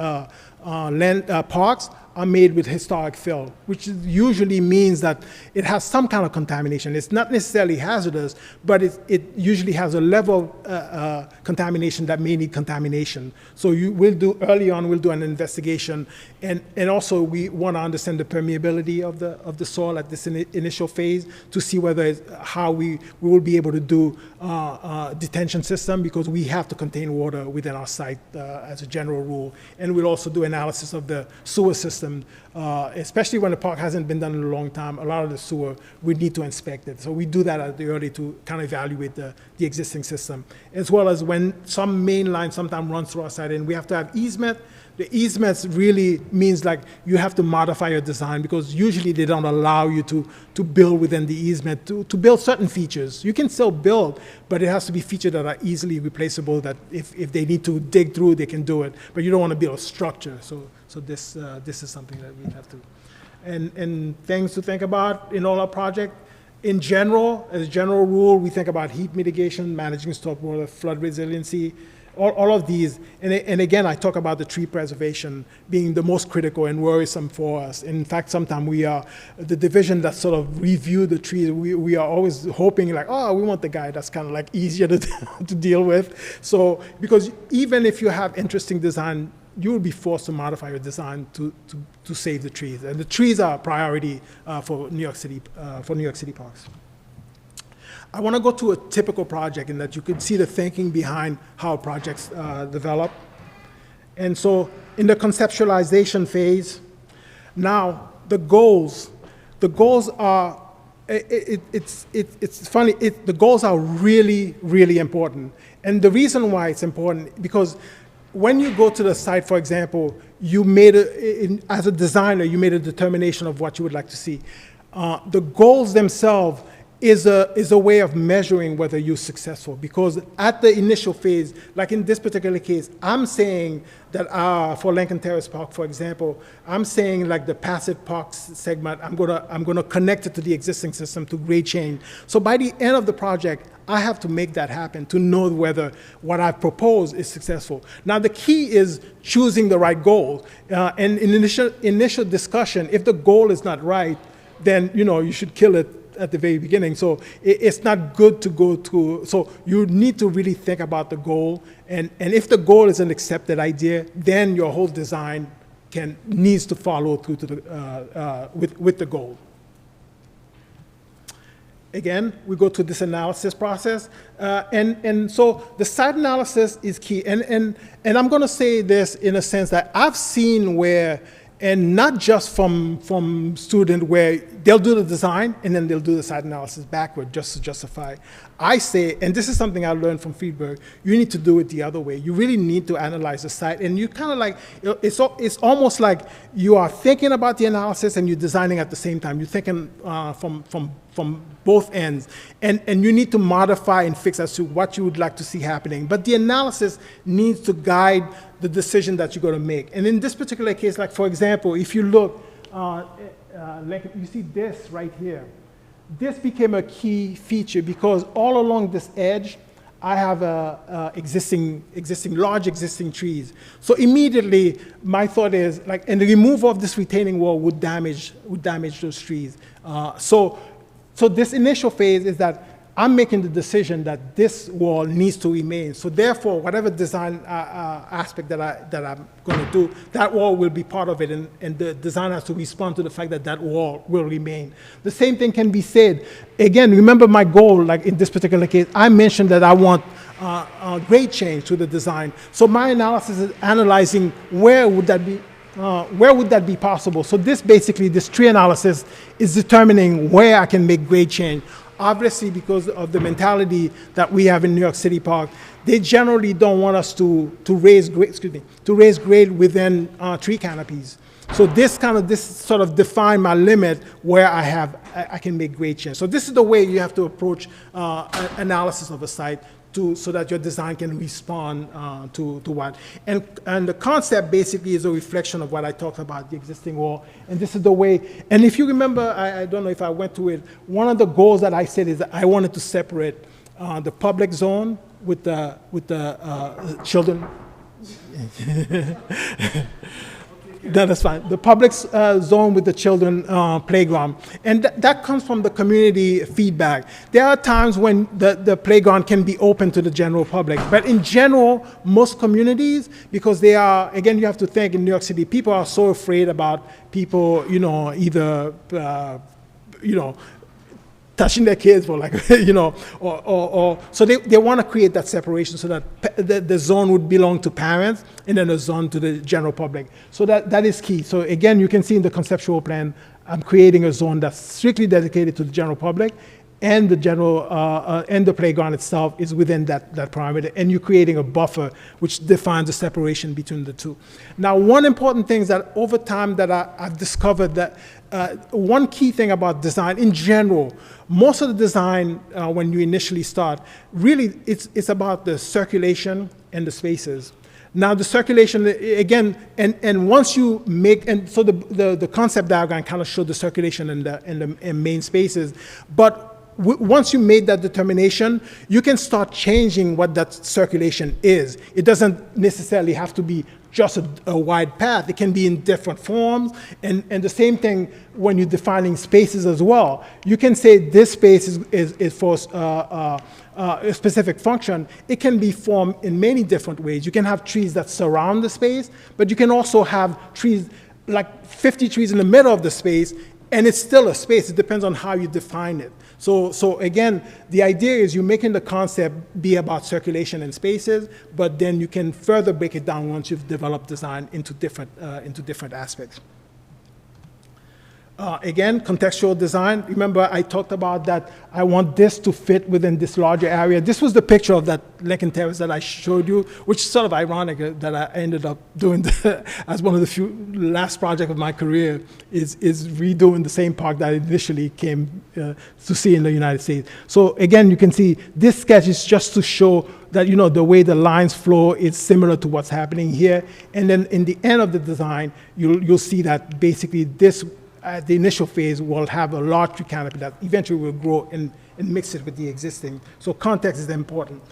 parks are made with historic fill, which usually means that it has some kind of contamination. It's not necessarily hazardous, but it usually has a level of contamination that may need contamination. So we'll do an investigation, and also we want to understand the permeability of the soil at this initial phase, to see how we will be able to do detention system, because we have to contain water within our site as a general rule. And we'll also do analysis of the sewer system, especially when the park hasn't been done in a long time. A lot of the sewer, we need to inspect it. So we do that at the early to kind of evaluate the existing system, as well as when some main line sometimes runs through our site and we have to have easement. The easements really means like you have to modify your design, because usually they don't allow you to build within the easement, to build certain features. You can still build, but it has to be features that are easily replaceable, that if they need to dig through, they can do it. But you don't want to build a structure. So this is something that we have to. And things to think about in all our projects. In general, as a general rule, we think about heat mitigation, managing stormwater, flood resiliency, all of these. And again, I talk about the tree preservation being the most critical and worrisome for us. In fact, sometimes we are the division that sort of review the trees. We are always hoping like, oh, we want the guy that's kind of like easier to deal with. So, because even if you have interesting design, you will be forced to modify your design to save the trees. And the trees are a priority for New York City parks. I want to go to a typical project in that you can see the thinking behind how projects develop. And so in the conceptualization phase, now the goals are, it's funny, the goals are really, really important. And the reason why it's important, because when you go to the site, for example, you made as a designer, you made a determination of what you would like to see. The goals themselves is a way of measuring whether you're successful. Because at the initial phase, like in this particular case, I'm saying that for Lincoln Terrace Park, for example, I'm saying like the passive park segment, I'm gonna connect it to the existing system to grade change. So by the end of the project, I have to make that happen to know whether what I've proposed is successful. Now the key is choosing the right goal. And in initial discussion, if the goal is not right, then you should kill it at the very beginning. So it's not good to go to, so you need to really think about the goal. And if the goal is an accepted idea, then your whole design needs to follow through to with the goal. Again, we go to this analysis process. And so the site analysis is key. And I'm going to say this in a sense that I've seen where, and not just from student where they'll do the design and then they'll do the site analysis backward just to justify. I say, and this is something I learned from Friedberg, you need to do it the other way. You really need to analyze the site, and you kind of like, it's almost like you are thinking about the analysis and you're designing at the same time. You're thinking from both ends, and you need to modify and fix as to what you would like to see happening. But the analysis needs to guide the decision that you're going to make. And in this particular case, like for example, if you look, like you see this right here. This became a key feature because all along this edge, I have large existing trees. So immediately, my thought is like, and the removal of this retaining wall would damage those trees. So this initial phase is that I'm making the decision that this wall needs to remain. So therefore, whatever design aspect that I'm going to do, that wall will be part of it, and the design has to respond to the fact that that wall will remain. The same thing can be said. Again, remember my goal, like in this particular case, I mentioned that I want grade change to the design. So my analysis is analyzing where would that be possible. So this tree analysis is determining where I can make grade change. Obviously, because of the mentality that we have in New York City Park, they generally don't want us to raise grade within tree canopies. So this sort of define my limit where I can make grade change. So this is the way you have to approach analysis of a site so that your design can respond to what. And the concept basically is a reflection of what I talked about, the existing wall. And this is the way, and if you remember, I don't know if I went to it, one of the goals that I said is that I wanted to separate the public zone with the children. No, that's fine. The public zone with the children playground. And that comes from the community feedback. There are times when the playground can be open to the general public. But in general, most communities, because they are, again, you have to think in New York City, people are so afraid about people, either, touching their kids for like, so they want to create that separation so that the zone would belong to parents and then a zone to the general public. So that is key. So again, you can see in the conceptual plan, I'm creating a zone that's strictly dedicated to the general public, and the playground itself is within that parameter, and you're creating a buffer which defines the separation between the two. Now, one important thing is that over time that I've discovered that one key thing about design in general, most of the design when you initially start, really it's about the circulation and the spaces. Now the circulation, again, and once you make, and so the concept diagram kind of showed the circulation and the main spaces, but once you made that determination, you can start changing what that circulation is. It doesn't necessarily have to be just a wide path. It can be in different forms, and the same thing when you're defining spaces as well. You can say this space is for a specific function. It can be formed in many different ways. You can have trees that surround the space, but you can also have trees, like 50 trees in the middle of the space, and it's still a space. It depends on how you define it. So again, the idea is you're making the concept be about circulation and spaces, but then you can further break it down once you've developed design into different aspects. Again, contextual design. Remember, I talked about that I want this to fit within this larger area. This was the picture of that Lincoln Terrace that I showed you, which is sort of ironic that I ended up doing as one of the few last projects of my career is redoing the same park that I initially came to see in the United States. So again, you can see this sketch is just to show that, you know, the way the lines flow is similar to what's happening here. And then in the end of the design, you'll see that basically this, at the initial phase, will have a large tree canopy that eventually will grow and mix it with the existing. So context is important.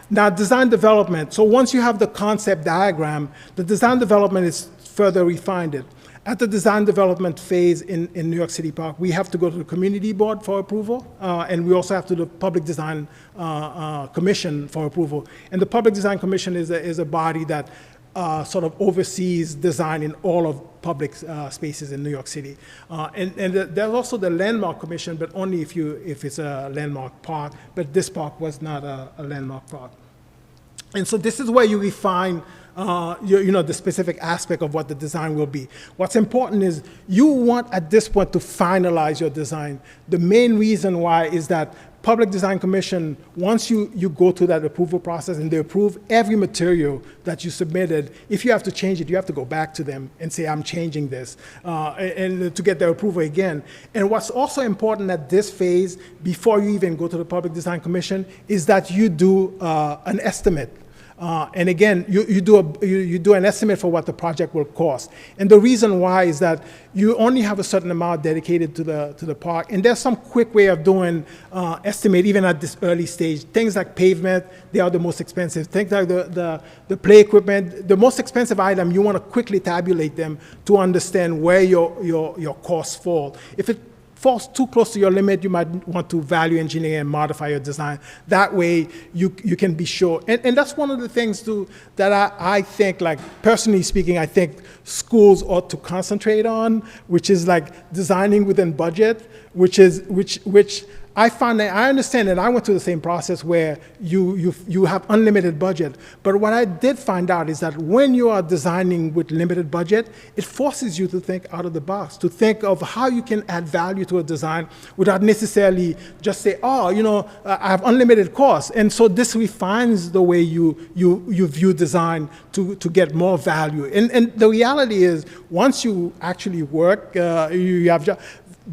Now, design development. So once you have the concept diagram, the design development is further refined. At the design development phase in New York City Park, we have to go to the community board for approval, and we also have to do the public design commission for approval. And the public design commission is a body that sort of oversees design in all of public spaces in New York City. And there's also the landmark commission, but only if it's a landmark park, but this park was not a landmark park. And so this is where you refine the specific aspect of what the design will be. What's important is you want at this point to finalize your design. The main reason why is that Public Design Commission, once you go through that approval process and they approve every material that you submitted, if you have to change it, you have to go back to them and say, I'm changing this, and to get their approval again. And what's also important at this phase, before you even go to the Public Design Commission, is that you do an estimate. And again, you do an estimate for what the project will cost. And the reason why is that you only have a certain amount dedicated to the park. And there's some quick way of doing estimate even at this early stage. Things like pavement, they are the most expensive. Things like the play equipment, the most expensive item, you want to quickly tabulate them to understand where your costs fall. If it falls too close to your limit, you might want to value engineer and modify your design. That way, you can be sure. And that's one of the things, too, that I think, like, personally speaking, I think schools ought to concentrate on, which is, like, designing within budget, which I find that I understand, and I went through the same process where you have unlimited budget. But what I did find out is that when you are designing with limited budget, it forces you to think out of the box, to think of how you can add value to a design without necessarily just say, I have unlimited costs. And so this refines the way you view design to get more value. And the reality is, once you actually work, you have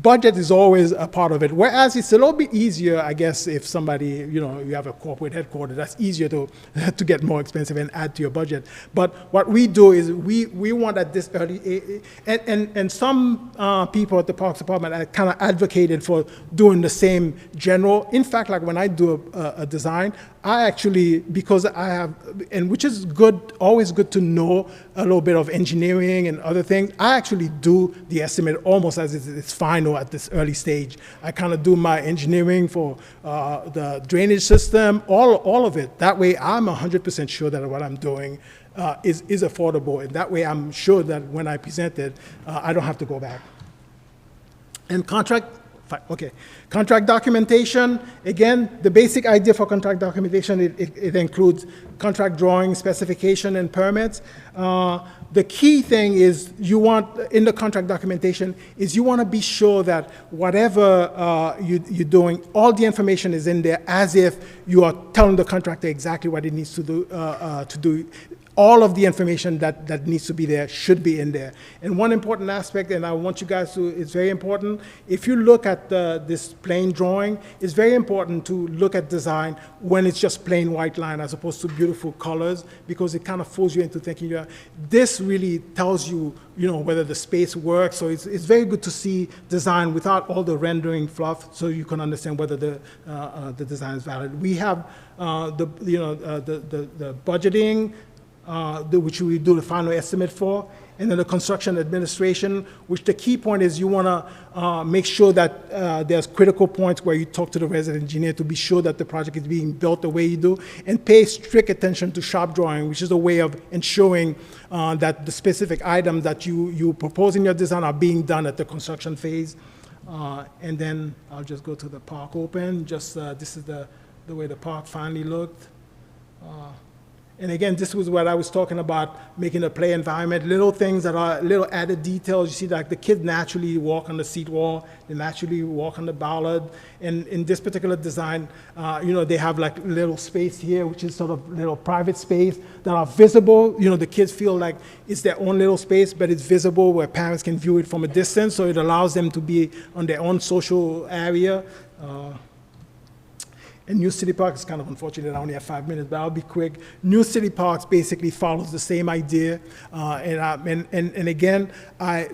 budget is always a part of it. Whereas it's a little bit easier, I guess, if somebody, you have a corporate headquarters, that's easier to get more expensive and add to your budget. But what we do is we want at this early, and some people at the Parks Department kind of advocated for doing the same general. In fact, like when I do a design, I actually, because I have, and which is good, always good to know a little bit of engineering and other things, I actually do the estimate almost as it's final at this early stage. I kind of do my engineering for the drainage system, all of it. That way I'm 100% sure that what I'm doing is affordable, and that way I'm sure that when I present it, I don't have to go back. And contract documentation, again, the basic idea for contract documentation, it includes contract drawing, specification, and permits. The key thing is in the contract documentation, is you want to be sure that whatever you're doing, all the information is in there as if you are telling the contractor exactly what it needs to do. All of the information that needs to be there should be in there. And one important aspect, and I want you guys to, it's very important, if you look at this plain drawing, it's very important to look at design when it's just plain white line as opposed to beautiful colors, because it kind of fools you into thinking, this really tells you, whether the space works. So it's very good to see design without all the rendering fluff, so you can understand whether the design is valid. We have the budgeting, which we do the final estimate for, and then the construction administration, which the key point is you want to make sure that there's critical points where you talk to the resident engineer to be sure that the project is being built the way you do, and pay strict attention to shop drawing, which is a way of ensuring that the specific items that you propose in your design are being done at the construction phase. And then I'll just go to the park open. This is the way the park finally looked. And again, this was what I was talking about, making a play environment, little things that are little added details. You see, like the kids naturally walk on the seat wall, they naturally walk on the bollard. And in this particular design, they have like little space here, which is sort of little private space that are visible. The kids feel like it's their own little space, but it's visible where parents can view it from a distance. So it allows them to be on their own social area. And New City Park, it's kind of unfortunate I only have 5 minutes, but I'll be quick. New City Parks basically follows the same idea. And again,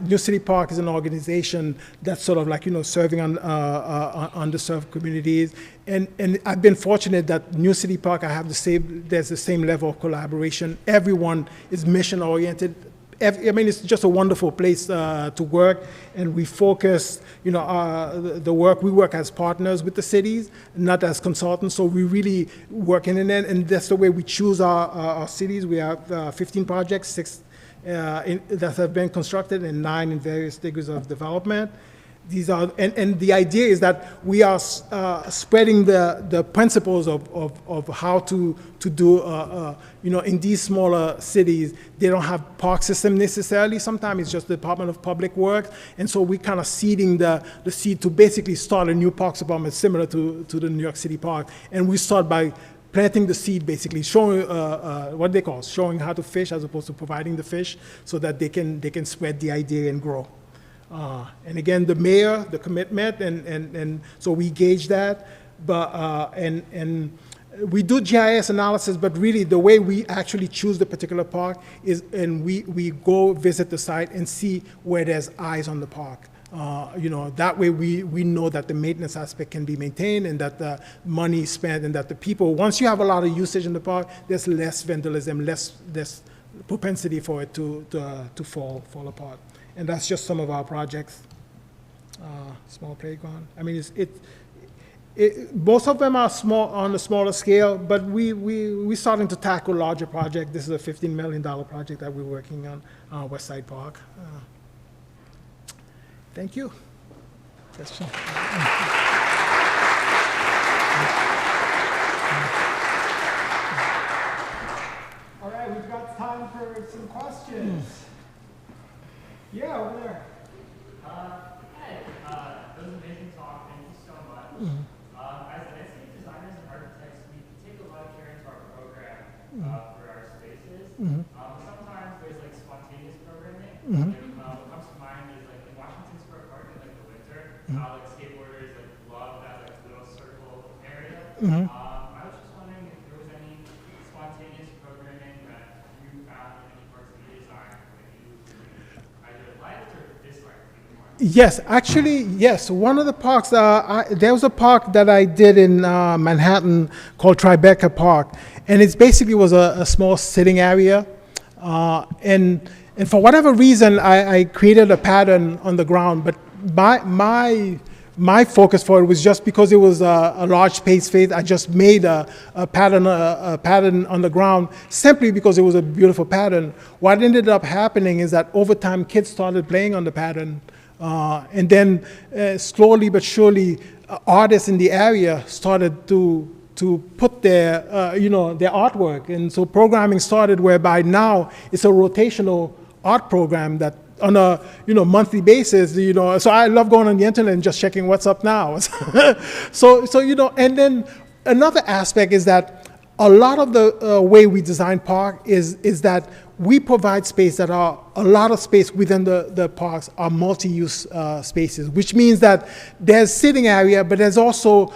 New City Park is an organization that's sort of like, serving on underserved communities. And I've been fortunate that New City Park, there's the same level of collaboration. Everyone is mission oriented. It's just a wonderful place to work, and we focus, the work, we work as partners with the cities, not as consultants, so we really work in it, and that's the way we choose our cities. We have 15 projects, 6 that have been constructed, and 9 in various degrees of development. These are, and the idea is that we are spreading the principles of how to do, in these smaller cities, they don't have park system necessarily. Sometimes it's just the Department of Public Works. And so we kind of seeding the seed to basically start a new parks department similar to the New York City Park. And we start by planting the seed, basically showing what they call showing how to fish as opposed to providing the fish, so that they can spread the idea and grow. And again, the mayor, the commitment, and so we gauge that, but and we do GIS analysis, but really the way we actually choose the particular park is, and we go visit the site and see where there's eyes on the park. That way we know that the maintenance aspect can be maintained, and that the money is spent, and that the people, once you have a lot of usage in the park, there's less vandalism, less propensity for it to fall apart. And that's just some of our projects. Small playground. Most of them are small, on a smaller scale, but we're starting to tackle larger projects. This is a $15 million project that we're working on, West Side Park. Thank you. Question? All right, we've got time for some questions. Yeah, over there. Hey, that was an amazing talk. Thank you so much. As landscape designers and architects, we take a lot of care into our program for our spaces. Sometimes there's like spontaneous programming. What comes to mind is like in Washington Square Park in like the winter, how like skateboarders like love that like little circle area. I was just wondering if there was any spontaneous programming that you found in any parts of the design that you either liked or disliked even more. Yes, actually, yes. One of the parks, there was a park that I did in Manhattan called Tribeca Park, and it basically was a small sitting area. And for whatever reason, I created a pattern on the ground, but my focus for it was just because it was a large space. I just made a pattern on the ground simply because it was a beautiful pattern. What ended up happening is that over time, kids started playing on the pattern. And then slowly but surely, artists in the area started to put their their artwork, and so programming started whereby now it's a rotational art program that on a monthly basis. So I love going on the internet and just checking what's up now. so and then another aspect is that a lot of the way we design park is that we provide space that are a lot of space within the parks are multi-use spaces, which means that there's sitting area, but there's also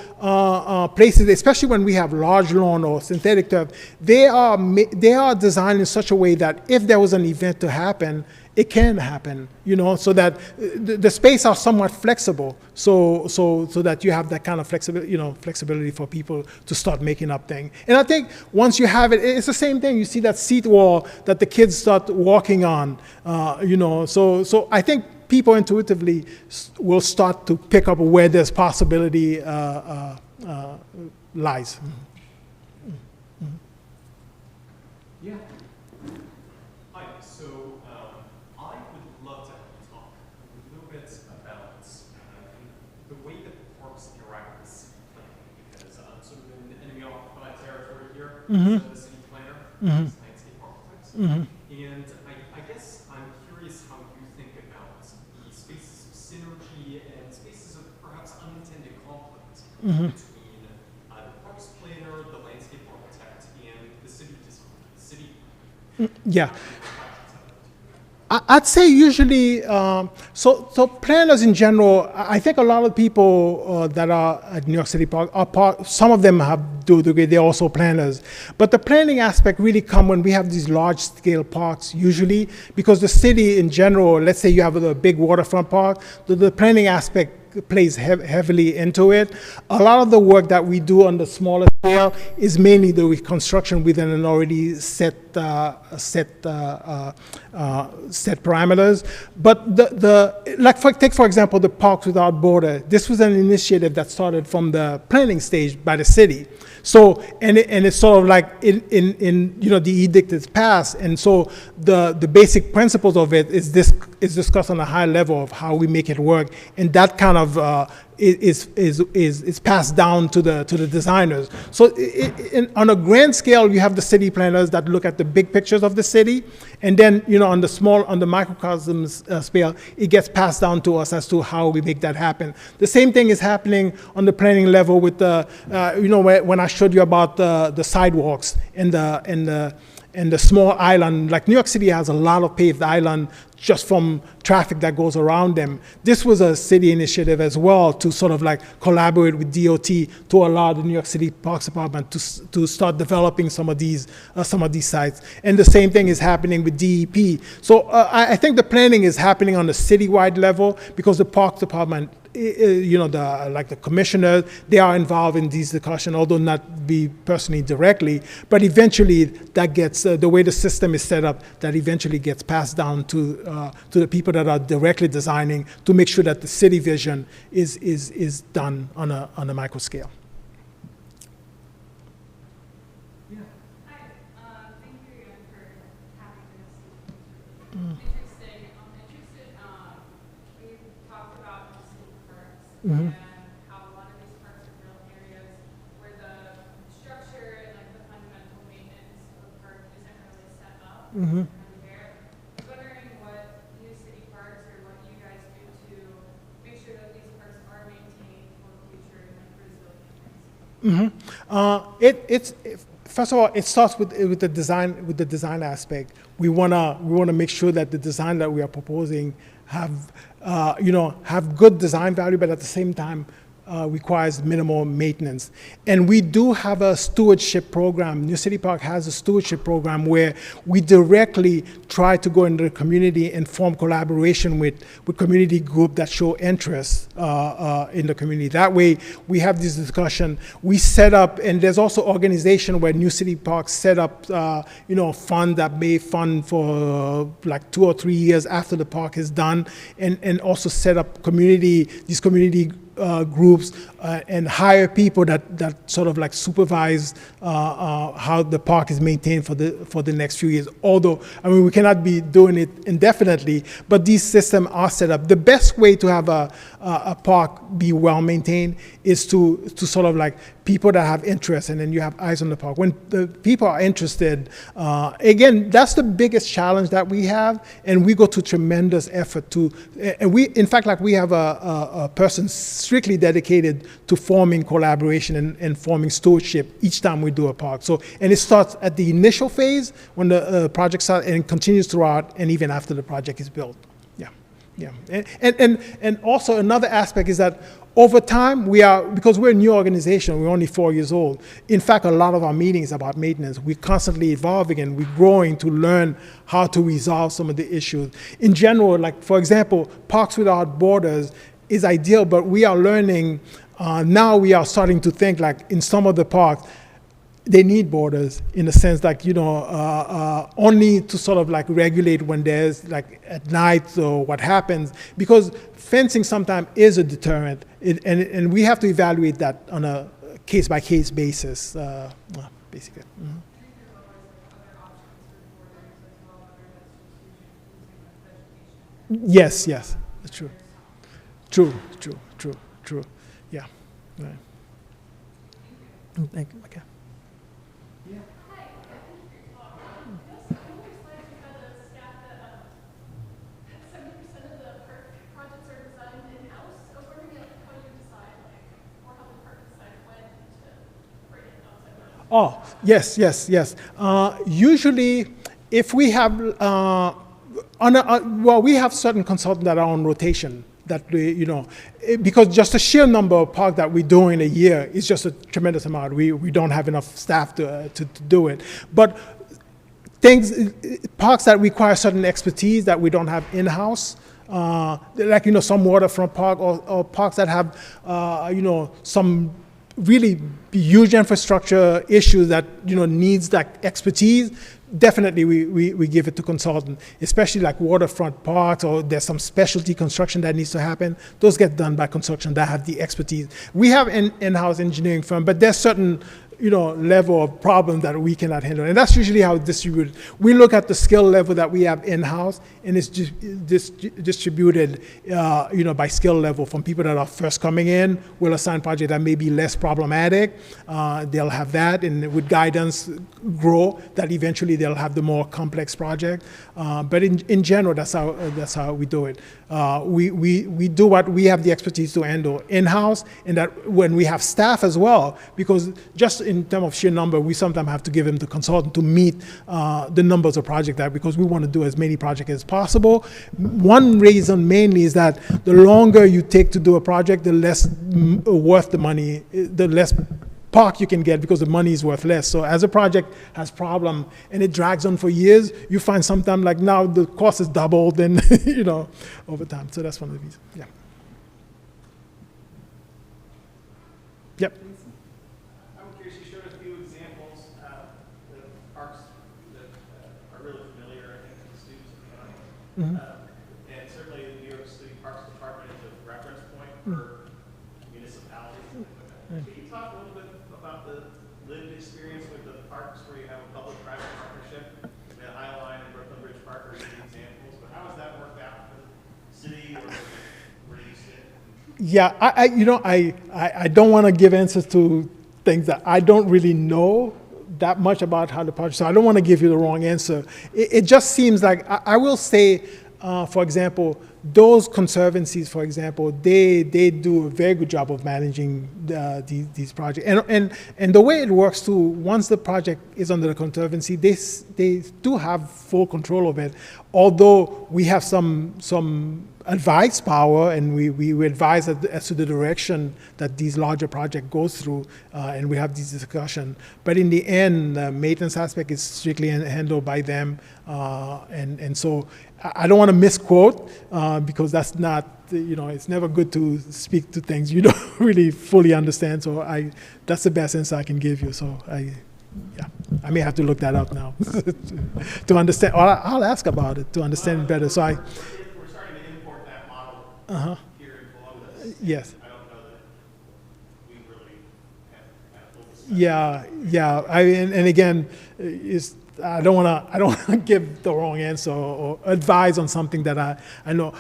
places, especially when we have large lawn or synthetic turf, they are designed in such a way that if there was an event to happen, it can happen, so that the space are somewhat flexible, so that you have that kind of flexibility for people to start making up things. And I think once you have it, it's the same thing. You see that seat wall that the kids start walking on, So I think people intuitively will start to pick up where there's possibility lies. Yeah. Hi. So I would love to have you talk a little bit about the way that parks interact with city planning, because I'm sort of in enemy-occupied territory here as a city planner. as landscape architects. And I guess I'm curious how you think about the spaces of synergy and spaces of perhaps unintended conflict between the parks planner, the landscape architect, and the city designer, the city. Yeah. I'd say usually, so planners in general, I think a lot of people that are at New York City Park are some of them they're also planners. But the planning aspect really come when we have these large scale parks usually, because the city in general, let's say you have a big waterfront park, the planning aspect plays heavily into it. A lot of the work that we do on the smaller scale is mainly the reconstruction within an already set parameters. But take for example the Parks Without Border. This was an initiative that started from the planning stage by the city. So and it's sort of like in the edict is passed, and so the basic principles of it is discussed on a high level of how we make it work, and that kind of is passed down to the designers. So on a grand scale, you have the city planners that look at the big pictures of the city, and then on the microcosms scale, it gets passed down to us as to how we make that happen. The same thing is happening on the planning level with the when I showed you about the sidewalks and the small island. Like New York City has a lot of paved island just from traffic that goes around them. This was a city initiative as well to sort of like collaborate with DOT to allow the New York City Parks Department to start developing some of these sites. And the same thing is happening with DEP. So I think the planning is happening on a citywide level because the Parks Department, the commissioners, they are involved in these discussions, although not be personally directly, but eventually that gets, the way the system is set up, that eventually gets passed down to the people that are directly designing to make sure that the city vision is done on a micro scale. Hi, thank you again for having this. Interesting. I'm interested, we talked about the city parks and how a lot of these parks are built areas where the structure and like the fundamental maintenance of the park isn't really set up. Really there. I was wondering what new city parks or what you guys do to make sure that these parks are maintained for the future and like resilient. First of all, it starts with the design aspect. We wanna make sure that the design that we are proposing have good design value, but at the same time requires minimal maintenance. And we do have a stewardship program. New City Park has a stewardship program where we directly try to go into the community and form collaboration with community groups that show interest in the community. That way, we have this discussion. We set up, and there's also organization where New City Park set up, fund that may fund for like 2 or 3 years after the park is done, and also set up these community groups and hire people that sort of like supervise how the park is maintained for the next few years. Although, I mean, we cannot be doing it indefinitely, but these systems are set up. The best way to have a park be well maintained is to sort of like people that have interest, and then you have eyes on the park. When the people are interested, again, that's the biggest challenge that we have, and we go to tremendous effort and in fact, we have a person strictly dedicated to forming collaboration and forming stewardship each time we do a park. So, and it starts at the initial phase when the project starts and continues throughout and even after the project is built. Yeah. And also another aspect is that over time, because we're a new organization, we're only 4 years old. In fact, a lot of our meetings about maintenance, we're constantly evolving and we're growing to learn how to resolve some of the issues. In general, like for example, Parks Without Borders is ideal, but we are learning, now we are starting to think like in some of the parks, they need borders in a sense like, only to sort of like regulate when there's like at night or what happens, because fencing sometimes is a deterrent, and we have to evaluate that on a case-by-case basis, basically. Mm-hmm. Yes, that's true. True. Yeah. Right. Thank you. Okay. Hi, I think your talk Oh, yes, yes, yes. Usually, if we have, well, we have certain consultants that are on rotation. That we, because just the sheer number of parks that we do in a year is just a tremendous amount. We don't have enough staff to do it. But parks that require certain expertise that we don't have in-house, like some waterfront park or parks that have some really huge infrastructure issues that needs that expertise. Definitely, we give it to consultant, especially like waterfront parks, or there's some specialty construction that needs to happen. Those get done by construction that have the expertise. We have an in-house engineering firm, but there's certain level of problem that we cannot handle. And that's usually how it's distributed. We look at the skill level that we have in-house, and it's distributed, by skill level from people that are first coming in. We'll assign projects that may be less problematic. They'll have that, and with guidance grow, that eventually they'll have the more complex project. But in general, that's how we do it. We do what we have the expertise to handle in-house, and that when we have staff as well, because just in terms of sheer number, we sometimes have to give them the consultant to meet the numbers of projects because we want to do as many projects as possible. One reason mainly is that the longer you take to do a project, the less worth the money, the less park you can get because the money is worth less. So as a project has problem and it drags on for years, you find sometimes like now the cost is doubled and over time. So that's one of the reasons. Yeah. Yep. I'm curious, you showed a few examples of the parks that are really familiar, I think, to the students in the audience. And certainly the New York City Parks Department is a reference point for municipalities and things like that. Can you talk a little bit about the lived experience with the parks where you have a public-private partnership? The High Line and Brooklyn Bridge Park are good examples, but how has that worked out for the city or where you sit? Yeah, I don't want to give answers to things that I don't really know that much about how the project. So I don't want to give you the wrong answer. It just seems like I will say, for example, those conservancies, for example, they do a very good job of managing these projects. And the way it works too, once the project is under the conservancy, they do have full control of it. Although we have some advice power, and we advise as to the direction that these larger projects go through, and we have these discussions. But in the end, the maintenance aspect is strictly handled by them, and so I don't want to misquote because that's not, it's never good to speak to things you don't really fully understand. So that's the best answer I can give you. So I may have to look that up now to understand. Or I'll ask about it to understand it better. So We're starting to import that model here in Columbus. Yes. I don't know that we really have full discussion. And again, I don't want to give the wrong answer or advise on something that I know.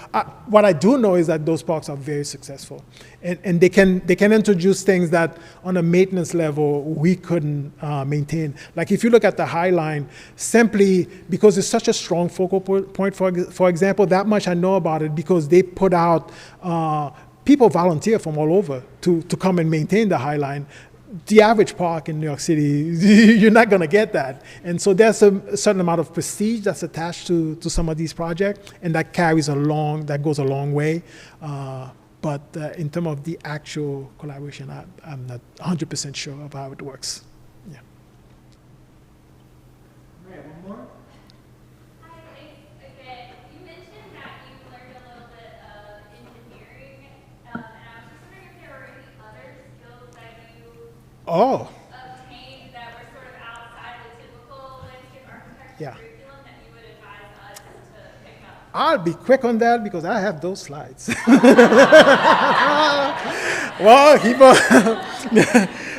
What I do know is that those parks are very successful, and they can introduce things that on a maintenance level we couldn't maintain. Like if you look at the High Line, simply because it's such a strong focal point. For example, that much I know about it because they put out people volunteer from all over to come and maintain the High Line. The average park in New York City, you're not going to get that. And so there's a certain amount of prestige that's attached to some of these projects, and that goes a long way. But in terms of the actual collaboration, I'm not 100% sure of how it works. Yeah. All right, one more. Hi, thanks again. You mentioned that you learned a little bit of engineering, and I was just wondering if there were any other skills that you Oh. obtained that were sort of outside the typical landscape architecture Yeah. curriculum that you would advise us to pick up? I'll be quick on that because I have those slides. Well,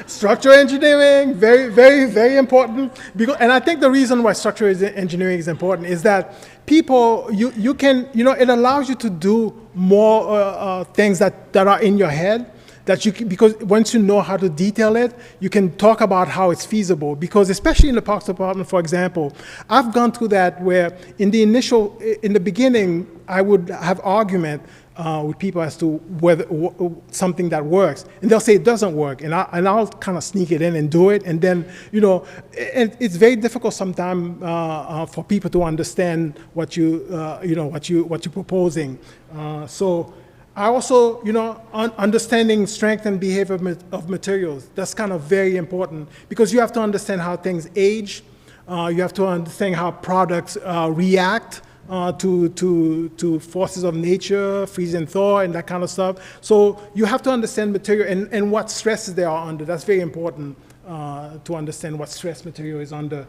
structural engineering, very, very, very important. And I think the reason why structural engineering is important is that people, you can, it allows you to do more things that are in your head. that you can, because once you know how to detail it, you can talk about how it's feasible. Because especially in the Parks Department, for example, I've gone through that where in the beginning, I would have argument with people as to whether something that works, and they'll say it doesn't work, and I'll kind of sneak it in and do it, and then it's very difficult sometimes for people to understand what you're proposing. So I also, understanding strength and behavior of materials, that's kind of very important, because you have to understand how things age, you have to understand how products react to forces of nature, freeze and thaw, and that kind of stuff. So you have to understand material and what stresses they are under. That's very important to understand what stress material is under.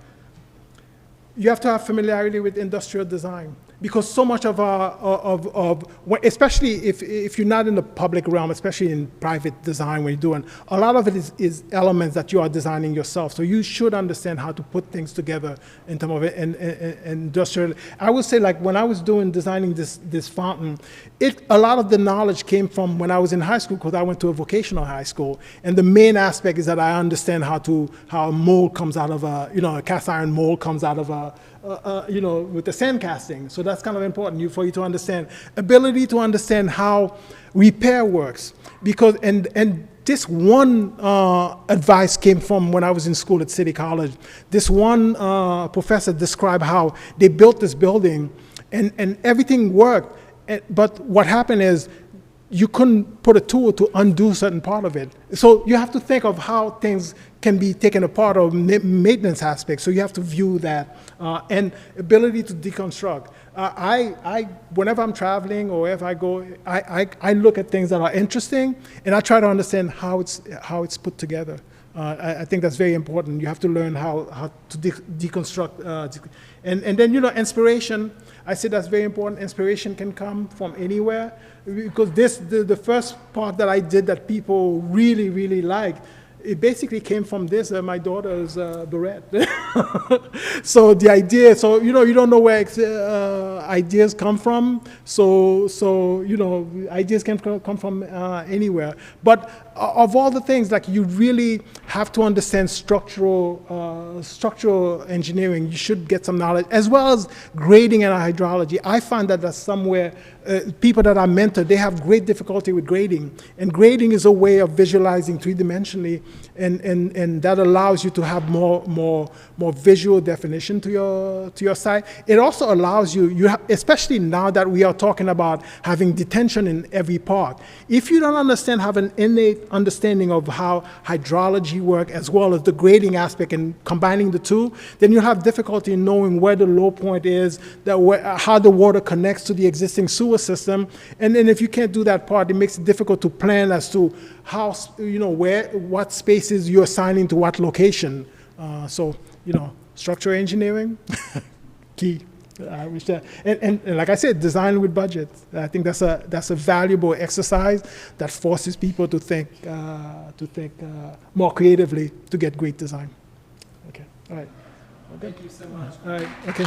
You have to have familiarity with industrial design, because so much of especially if you're not in the public realm, especially in private design when you're doing, a lot of it is elements that you are designing yourself. So you should understand how to put things together in terms of industrial. I would say, like when I was designing this fountain, a lot of the knowledge came from when I was in high school, because I went to a vocational high school, and the main aspect is that I understand how a mold comes out of a cast iron mold comes out of with the sand casting. So that's kind of important for you to understand. Ability to understand how repair works. Because, and this one advice came from when I was in school at City College. This one professor described how they built this building and everything worked. But what happened is you couldn't put a tool to undo certain part of it. So you have to think of how things can be taken apart, or maintenance aspects. So you have to view that and ability to deconstruct. Whenever I'm traveling or if I go, I look at things that are interesting, and I try to understand how it's put together. I think that's very important. You have to learn how to deconstruct, and then inspiration. I say that's very important. Inspiration can come from anywhere, because the first part that I did that people really, really liked, it basically came from this, my daughter's beret. So the idea, you don't know where ideas come from. So ideas can come from anywhere. But of all the things, like, you really have to understand structural engineering. You should get some knowledge, as well as grading and hydrology. I find that that's somewhere people that I mentor, they have great difficulty with grading. And grading is a way of visualizing three-dimensionally, and that allows you to have more visual definition to your site. It also allows you especially now that we are talking about having detention in every park. If you don't have an innate understanding of how hydrology works, as well as the grading aspect, and combining the two, then you have difficulty in knowing where the low point is, how the water connects to the existing sewer system. And then if you can't do that part, it makes it difficult to plan as to how, what spaces you're assigning to what location. Structural engineering, key. I wish that, and like I said, design with budget. I think that's a valuable exercise that forces people to think more creatively to get great design. Okay, all right. Okay. Thank you so much. All right, okay.